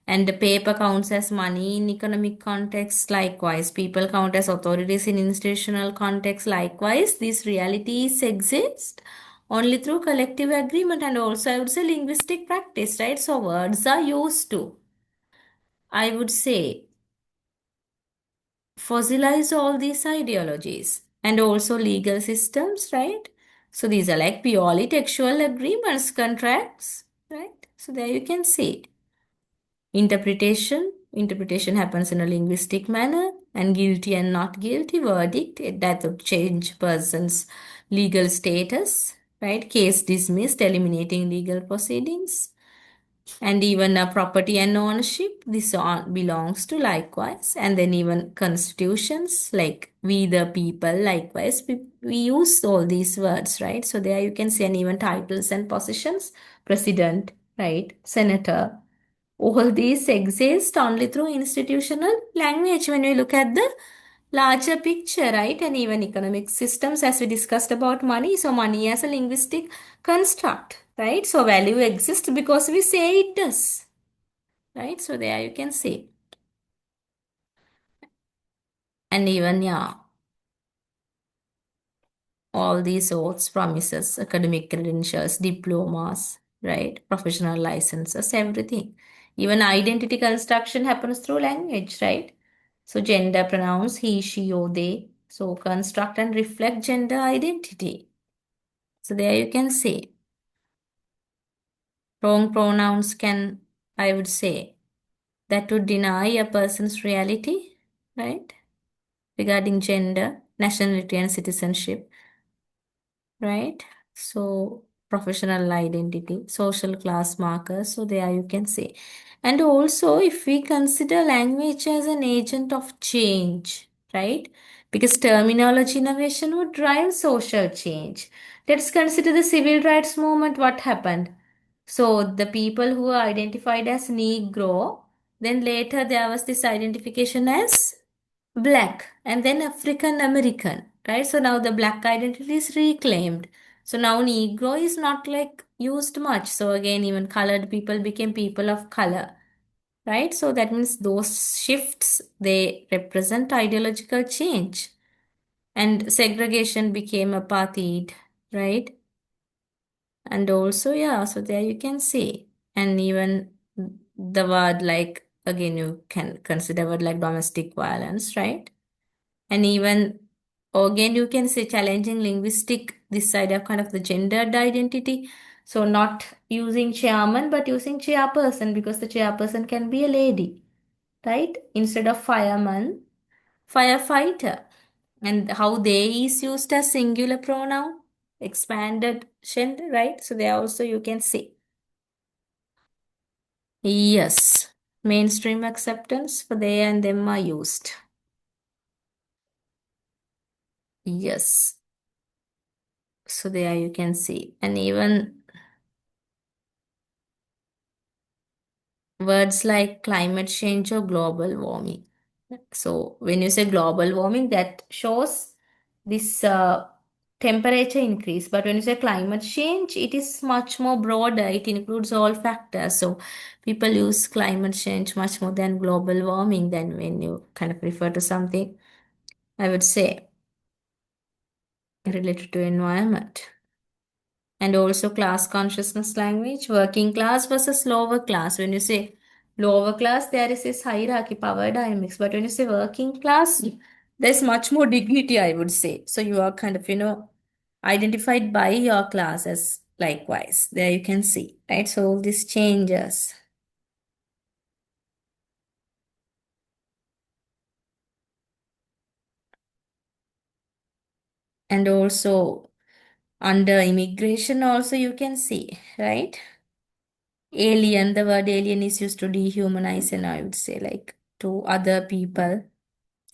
And the paper counts as money in economic context. Likewise, people count as authorities in institutional context. Likewise, these realities exist only through collective agreement, and also, I would say, linguistic practice, right? So words are used to, I would say, fossilize all these ideologies, and also legal systems, right? So these are like purely textual agreements, contracts, right? So there you can see interpretation happens in a linguistic manner, and guilty and not guilty verdict, that would change person's legal status, right? Case dismissed, eliminating legal proceedings, and even property and ownership, this all belongs to, likewise. And then even constitutions, like we the people, likewise, we use all these words, right? So there you can see, and even titles and positions, president, right, senator, all these exist only through institutional language when we look at the larger picture, right? And even economic systems, as we discussed about money. So, money as a linguistic construct, right? So, value exists because we say it does, right? So, there you can see. And even, yeah, all these oaths, promises, academic credentials, diplomas, right? Professional licenses, everything. Even identity construction happens through language, right? So gender pronouns he, she, or they. So construct and reflect gender identity. So there you can say wrong pronouns can, I would say, that would deny a person's reality, right? Regarding gender, nationality, and citizenship, right? So professional identity, social class markers. So there you can say. And also, if we consider language as an agent of change, right? Because terminology innovation would drive social change. Let's consider the civil rights movement. What happened? So the people who are identified as Negro, then later there was this identification as Black and then African American, right? So now the black identity is reclaimed. So now Negro is not like used much. So again, even colored people became people of color, right? So that means those shifts, they represent ideological change, and segregation became apartheid, right? And also, yeah, so there you can see. And even the word like, again, you can consider word like domestic violence, right? And even again, you can say challenging linguistic, this side of kind of the gendered identity. So not using chairman, but using chairperson, because the chairperson can be a lady, right? Instead of fireman, firefighter. And how they is used as singular pronoun, expanded gender, right? So there also you can say. Yes, mainstream acceptance for they and them are used. Yes, so there you can see. And even words like climate change or global warming. So when you say global warming, that shows this temperature increase. But when you say climate change, it is much more broader. It includes all factors. So people use climate change much more than global warming than when you kind of refer to something, I would say. related to environment. And also class consciousness language, working class versus lower class. When you say lower class, there is this hierarchy, power dynamics. But when you say working class, there's much more dignity, I would say. So you are kind of, identified by your class as likewise. There you can see, right? So all these changes. And also under immigration also you can see, right? Alien, the word alien is used to dehumanize, and I would say like to other people,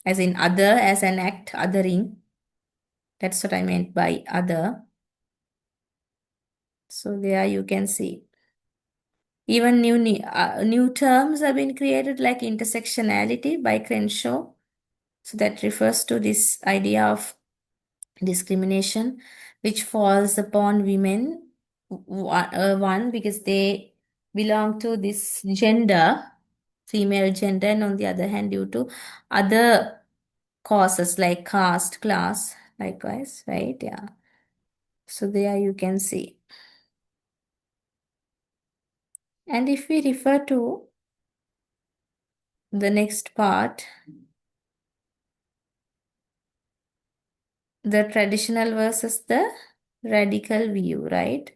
as in other, as an act, othering. That's what I meant by other. So there you can see. Even new terms have been created like intersectionality by Crenshaw. So that refers to this idea of discrimination which falls upon women, one because they belong to this gender, female gender, and on the other hand due to other causes like caste, class, likewise, right? Yeah. So there you can see. And if we refer to the next part, the traditional versus the radical view, right?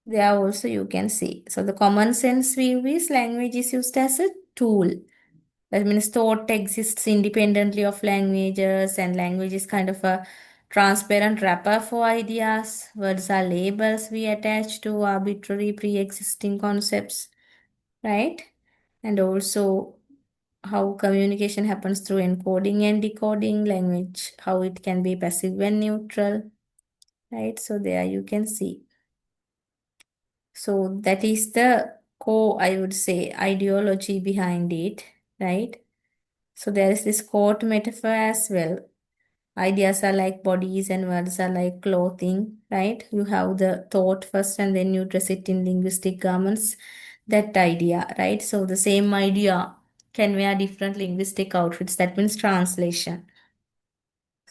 There also you can see. So the common sense view is language is used as a tool. That means thought exists independently of languages, and language is kind of a transparent wrapper for ideas. Words are labels we attach to arbitrary pre-existing concepts, right? And also how communication happens through encoding and decoding language, how it can be passive and neutral, right? So there you can see. So that is the core, I would say, ideology behind it, right? So there is this quote metaphor as well. Ideas are like bodies and words are like clothing, right? You have the thought first and then you dress it in linguistic garments. That idea, right? So the same idea can wear different linguistic outfits. That means translation.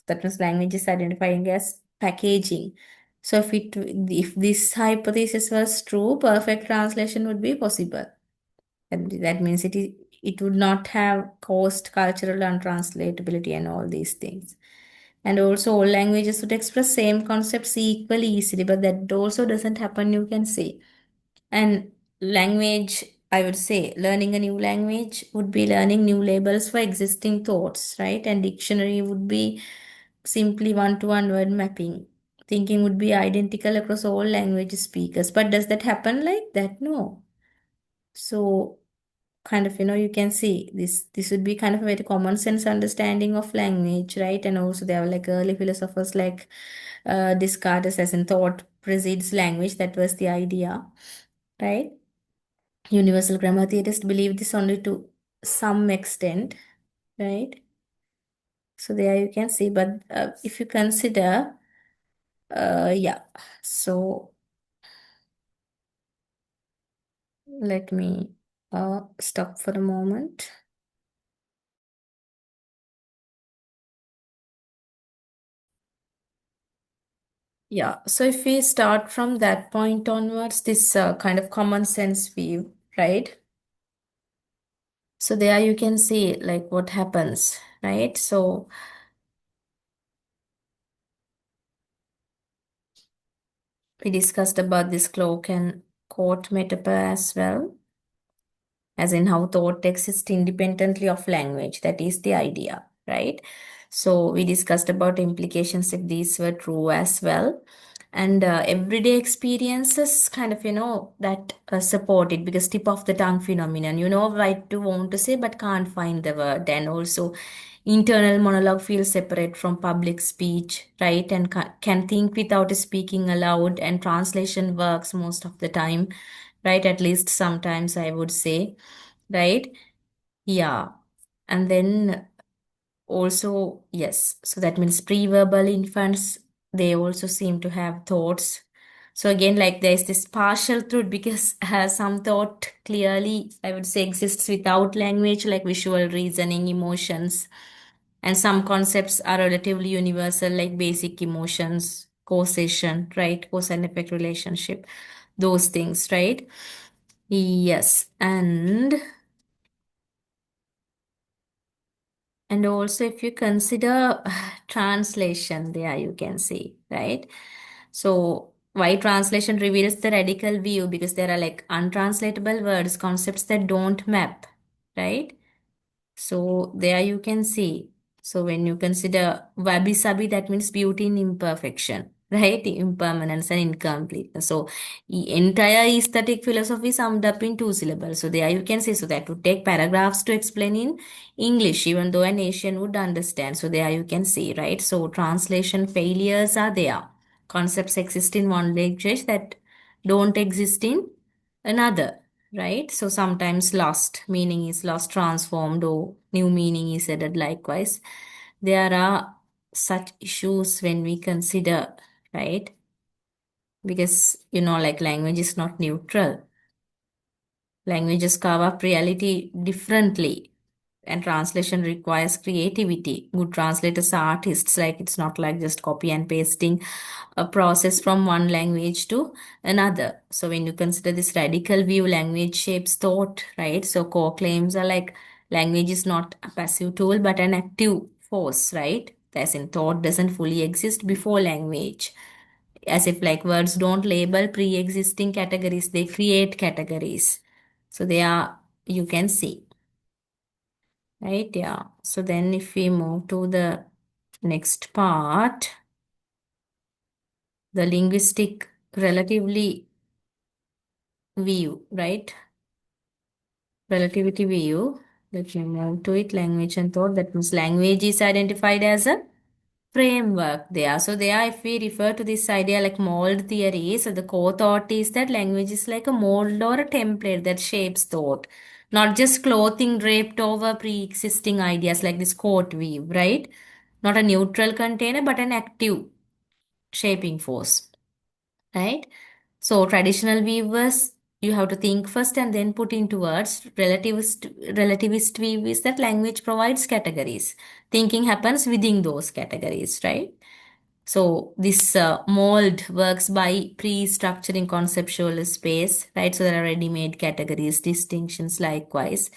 That means language is identifying as packaging. So if this hypothesis was true, perfect translation would be possible. That means it would not have caused cultural untranslatability and all these things. And also all languages would express same concepts equally easily, but that also doesn't happen, you can say. And language, I would say, learning a new language would be learning new labels for existing thoughts, right? And dictionary would be simply one-to-one word mapping. Thinking would be identical across all language speakers. But does that happen like that? No. So kind of, you can see this would be kind of a very common sense understanding of language, right? And also there were like early philosophers like Descartes, as in thought precedes language. That was the idea, right? Universal grammar theorists believe this only to some extent, right? So there you can see. But if you consider, yeah. So let me stop for a moment. Yeah, so if we start from that point onwards, this kind of common sense view, right? So there you can see like what happens, right? So we discussed about this cloak and court metaphor as well, as in how thought exists independently of language. That is the idea, right? So we discussed about implications if these were true as well. And everyday experiences kind of, that support it, because tip of the tongue phenomenon, what to want to say but can't find the word. And also internal monologue feels separate from public speech, right? And can think without speaking aloud, and translation works most of the time, right? At least sometimes I would say, right? Yeah. And then also, yes, so that means pre-verbal infants, they also seem to have thoughts. So again, like there's this partial truth, because some thought clearly, I would say, exists without language, like visual reasoning, emotions, And some concepts are relatively universal, like basic emotions, causation, right? Cause and effect relationship, those things, right? Yes. And also, if you consider translation, there you can see, right? So, why translation reveals the radical view? Because there are like untranslatable words, concepts that don't map, right? So there you can see. So when you consider wabi sabi, that means beauty in imperfection, right? Impermanence and incompleteness. So entire aesthetic philosophy summed up in two syllables. So there you can see. So that would take paragraphs to explain in English, even though an Asian would understand. So there you can see, right? So translation failures are there. Concepts exist in one language that don't exist in another, right? So sometimes lost meaning is lost, transformed, or new meaning is added likewise. There are such issues when we consider, right? Because, like language is not neutral. Languages carve up reality differently, and translation requires creativity. Good translators are artists, like it's not like just copy and pasting a process from one language to another. So when you consider this radical view, language shapes thought, right? So core claims are like language is not a passive tool but an active force, right? As in thought doesn't fully exist before language. As if like words don't label pre-existing categories, they create categories. So they are, you can see, right? Yeah. So then if we move to the next part, the linguistic relatively view, right? Relativity view. Let me move to it. Language and thought. That means language is identified as a framework there. So there, if we refer to this idea like mold theory, so the core thought is that language is like a mold or a template that shapes thought, not just clothing draped over pre-existing ideas like this coat weave, right? Not a neutral container, but an active shaping force, right? So traditional viewers, you have to think first and then put into words. Relativist view is that language provides categories. Thinking happens within those categories, right? So this mold works by pre-structuring conceptual space, right? So there are ready-made categories, distinctions likewise.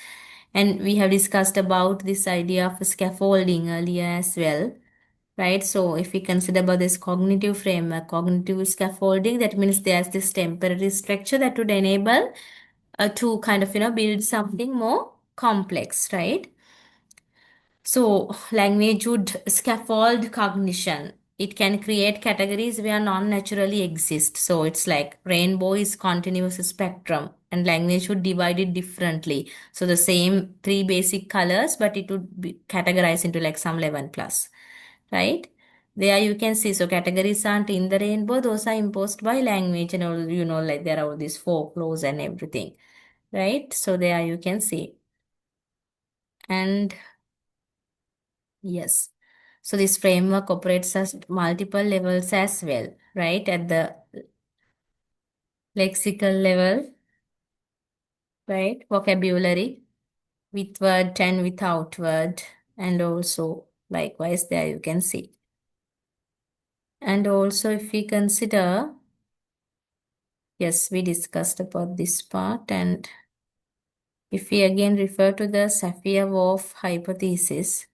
And we have discussed about this idea of scaffolding earlier as well, right? So if we consider about this cognitive framework, cognitive scaffolding, that means there's this temporary structure that would enable to kind of, build something more complex, right? So, language would scaffold cognition. It can create categories where none naturally exist. So, it's like rainbow is continuous spectrum, and language would divide it differently. So, the same three basic colors, but it would be categorized into like some 11 plus, right? There you can see. So, categories aren't in the rainbow, those are imposed by language, and all, like there are all these folklores and everything, right? So, there you can see. And yes. So this framework operates at multiple levels as well, right? At the lexical level, right? Vocabulary, with word and without word, and also likewise there you can see. And also if we consider, yes, we discussed about this part, and if we again refer to the Sapir-Whorf hypothesis,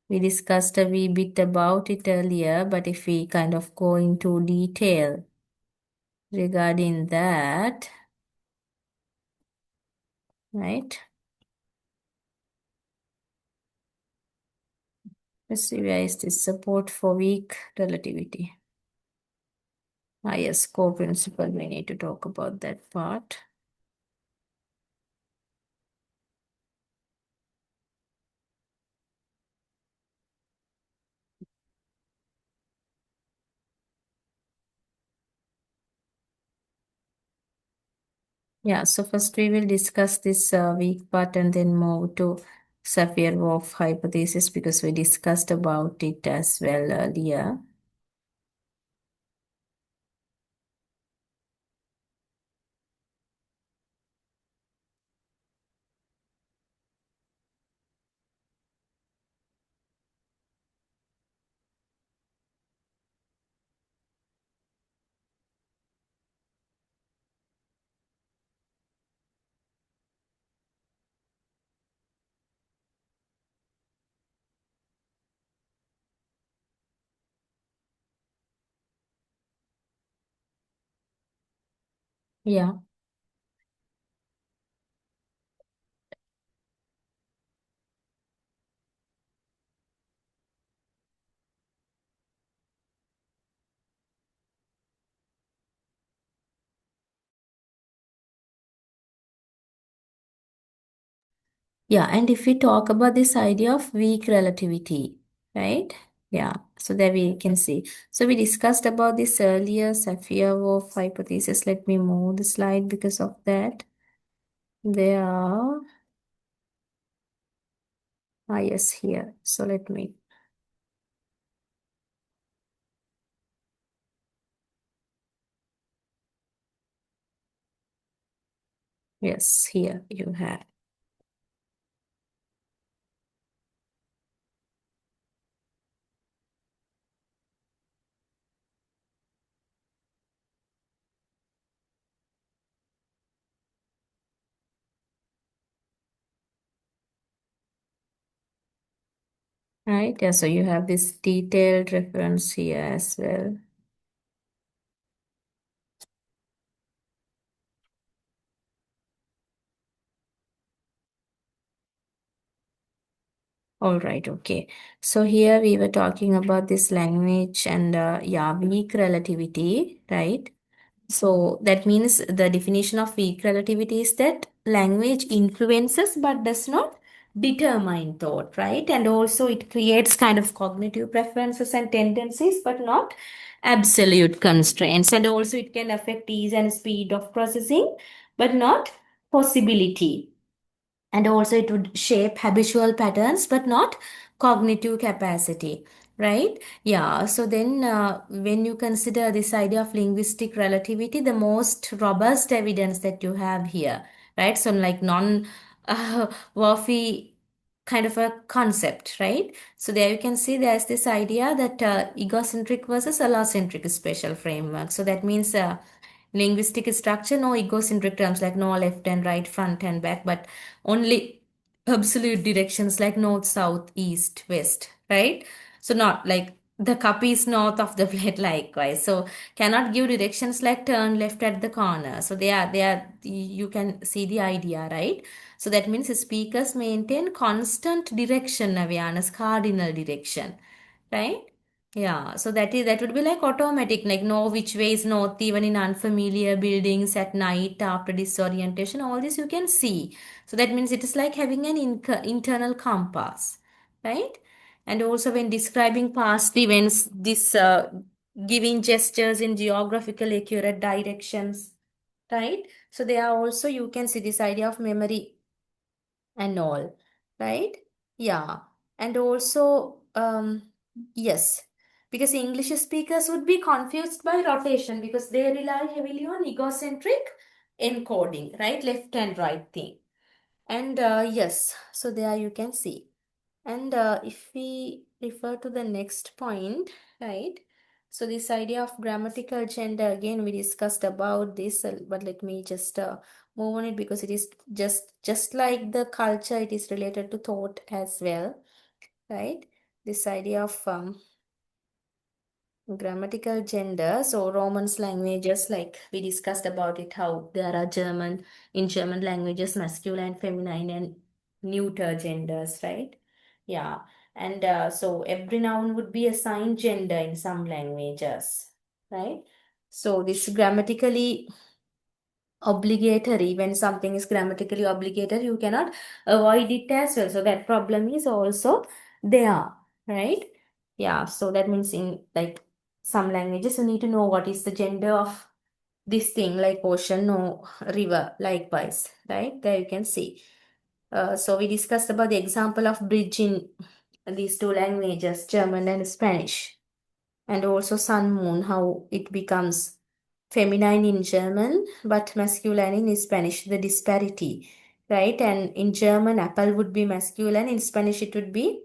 we discussed a wee bit about it earlier, but if we kind of go into detail regarding that, right? Let's see, where is this support for weak relativity? Ah, yes, core principle. We need to talk about that part. Yeah, so first we will discuss this weak part and then move to Sapir-Whorf hypothesis because we discussed about it as well earlier. Yeah. Yeah, and if we talk about this idea of weak relativity, right? Yeah, so there we can see. So we discussed about this earlier, Safier-Whorf hypothesis. Let me move the slide because of that. There, yes, here. So let me, yes, here you have. Right, yeah, so you have this detailed reference here as well. All right, okay. So here we were talking about this language and yeah, weak relativity, right? So that means the definition of weak relativity is that language influences but does not determine thought, right? And also it creates kind of cognitive preferences and tendencies, but not absolute constraints. And also it can affect ease and speed of processing, but not possibility, and also it would shape habitual patterns but not cognitive capacity, right? Yeah, so then when you consider this idea of linguistic relativity, the most robust evidence that you have here, right? So like non Worthy kind of a concept, right? So there you can see there's this idea that egocentric versus allocentric spatial framework. So that means linguistic structure, no egocentric terms like no left and right, front and back, but only absolute directions like north, south, east, west, right? So not like the cup is north of the plate likewise. So cannot give directions like turn left at the corner. So they are you can see the idea, right? So that means speakers maintain constant direction awareness, cardinal direction, right? Yeah, so that would be like automatic, like know which way is north, even in unfamiliar buildings at night after disorientation. All this you can see. So that means it is like having an internal compass, right? And also when describing past events, this giving gestures in geographical accurate directions, right? So they are also you can see this idea of memory and all, right? Yeah. And also, yes, because English speakers would be confused by rotation because they rely heavily on egocentric encoding, right? Left and right thing. And yes, so there you can see. And if we refer to the next point, right? So this idea of grammatical gender, again, we discussed about this, but let me just move on it because it is just like the culture, it is related to thought as well, right? This idea of grammatical gender. So Romance languages, like we discussed about it, how there are in German languages, masculine, feminine, and neuter genders, right? Yeah. And so every noun would be assigned gender in some languages, right? So this grammatically obligatory, when something is grammatically obligatory, you cannot avoid it as well. So that problem is also there, right? Yeah, so that means in like some languages you need to know what is the gender of this thing, like ocean or river, likewise, right? There you can see. So we discussed about the example of bridge in these two languages, German and Spanish, and also sun moon, how it becomes feminine in German but masculine in Spanish, the disparity, right? And in German, apple would be masculine, in Spanish, it would be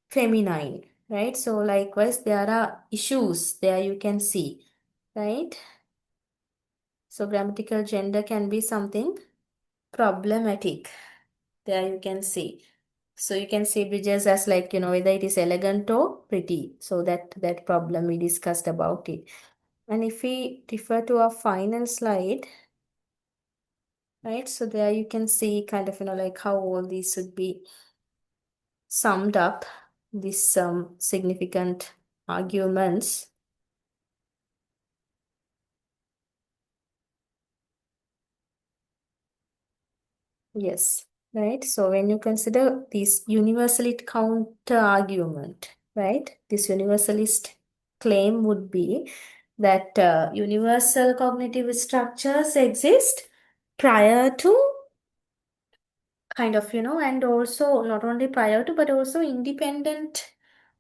feminine, right? So, likewise, there are issues there you can see, right? So, grammatical gender can be something problematic. There you can see. So you can see bridges as like, whether it is elegant or pretty. So that problem we discussed about it. And if we refer to our final slide, right? So there you can see kind of, like how all these would be summed up, these significant arguments. Yes, right. So when you consider this universalist counter argument, right, this universalist claim would be that universal cognitive structures exist prior to kind of, and also not only prior to, but also independent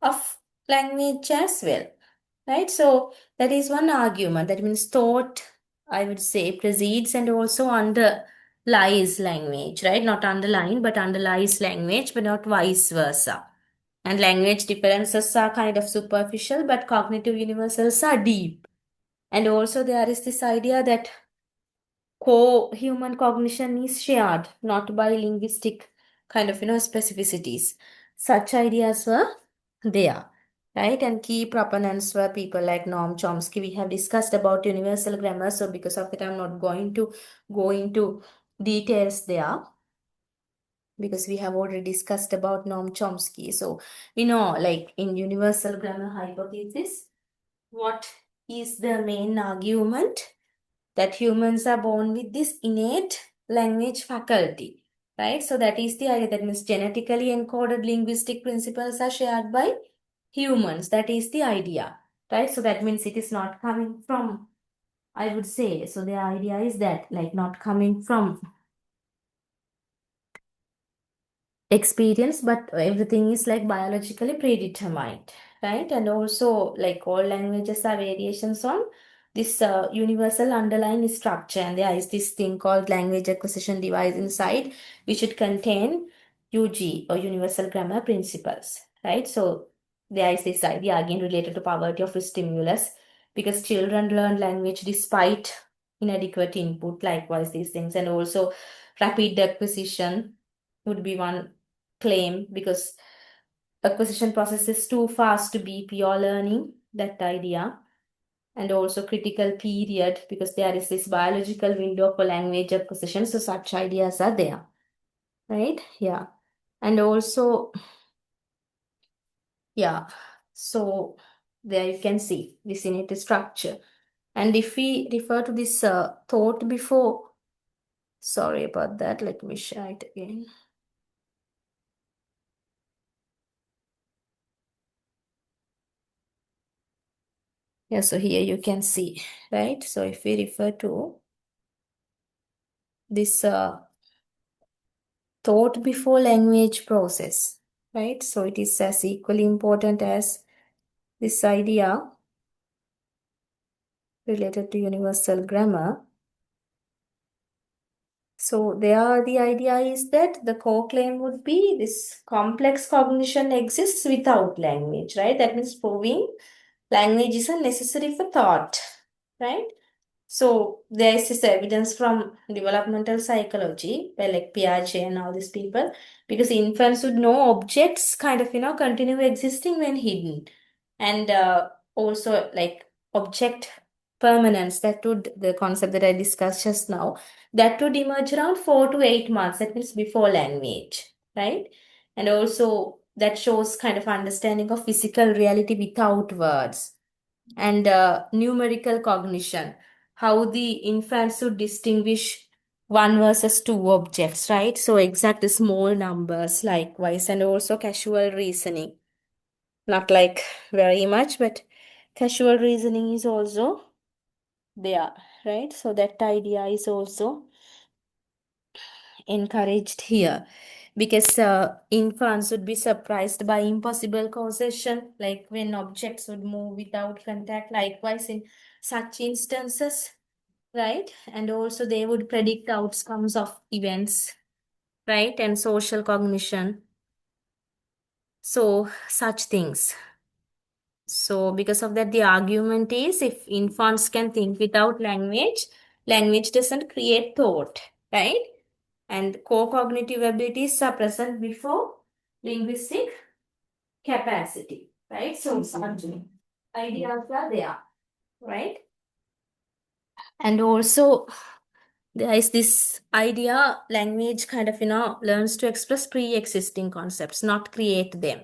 of language as well, right? So that is one argument. That means thought, I would say, precedes and also underlies language, right? Not underline, but underlies language, but not vice versa. And language differences are kind of superficial, but cognitive universals are deep. And also there is this idea that co-human cognition is shared, not by linguistic kind of, specificities. Such ideas were there, right? And key proponents were people like Noam Chomsky. We have discussed about universal grammar, so because of that, I'm not going to go into details there because we have already discussed about Noam Chomsky. So we know, like in universal grammar hypothesis, what is the main argument? That humans are born with this innate language faculty, right? So that is the idea. That means genetically encoded linguistic principles are shared by humans. That is the idea, right? So that means it is not coming from, I would say, so the idea is that like not coming from experience, but everything is like biologically predetermined, right? And also, like all languages are variations on this universal underlying structure, and there is this thing called language acquisition device inside, which should contain UG or universal grammar principles, right? So there is this idea again related to poverty of stimulus, because children learn language despite inadequate input. Likewise, these things, and also rapid acquisition would be one claim, because acquisition process is too fast to be pure learning, that idea. And also critical period, because there is this biological window for language acquisition, so such ideas are there, right? Yeah. And also, yeah, so there you can see vicinity structure. And if we refer to this thought before, sorry about that, let me share it again. Yeah, so here you can see, right? So if we refer to this thought before language process, right? So it is as equally important as this idea related to universal grammar. So there the idea is that the core claim would be this complex cognition exists without language, right? That means proving language isn't necessary for thought, right? So there is this evidence from developmental psychology, where like Piaget and all these people, because infants would know objects kind of, continue existing when hidden. And also like object permanence, that would, the concept that I discussed just now, that would emerge around 4 to 8 months, that means before language, right? And also that shows kind of understanding of physical reality without words. And numerical cognition, how the infants should distinguish one versus two objects, right? So exact small numbers, likewise, and also casual reasoning. Not like very much, but casual reasoning is also there, right? So that idea is also encouraged here, because infants would be surprised by impossible causation, like when objects would move without contact, likewise in such instances, right? And also they would predict outcomes of events, right? And social cognition, so such things. So because of that, the argument is if infants can think without language, language doesn't create thought, right? And co-cognitive abilities are present before linguistic capacity, right? So such ideas are there, right? And also there is this idea language kind of, learns to express pre-existing concepts, not create them.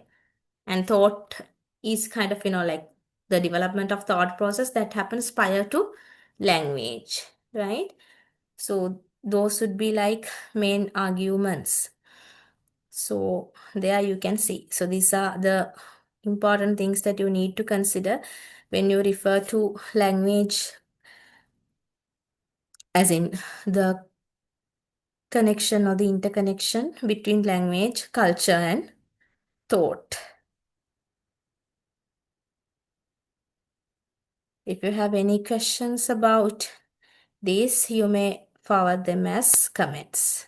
And thought is kind of, like the development of thought process that happens prior to language, right? So those would be like main arguments. So there you can see. So these are the important things that you need to consider when you refer to language, as in the connection or the interconnection between language, culture, and thought. If you have any questions about this, you may forward them as comments.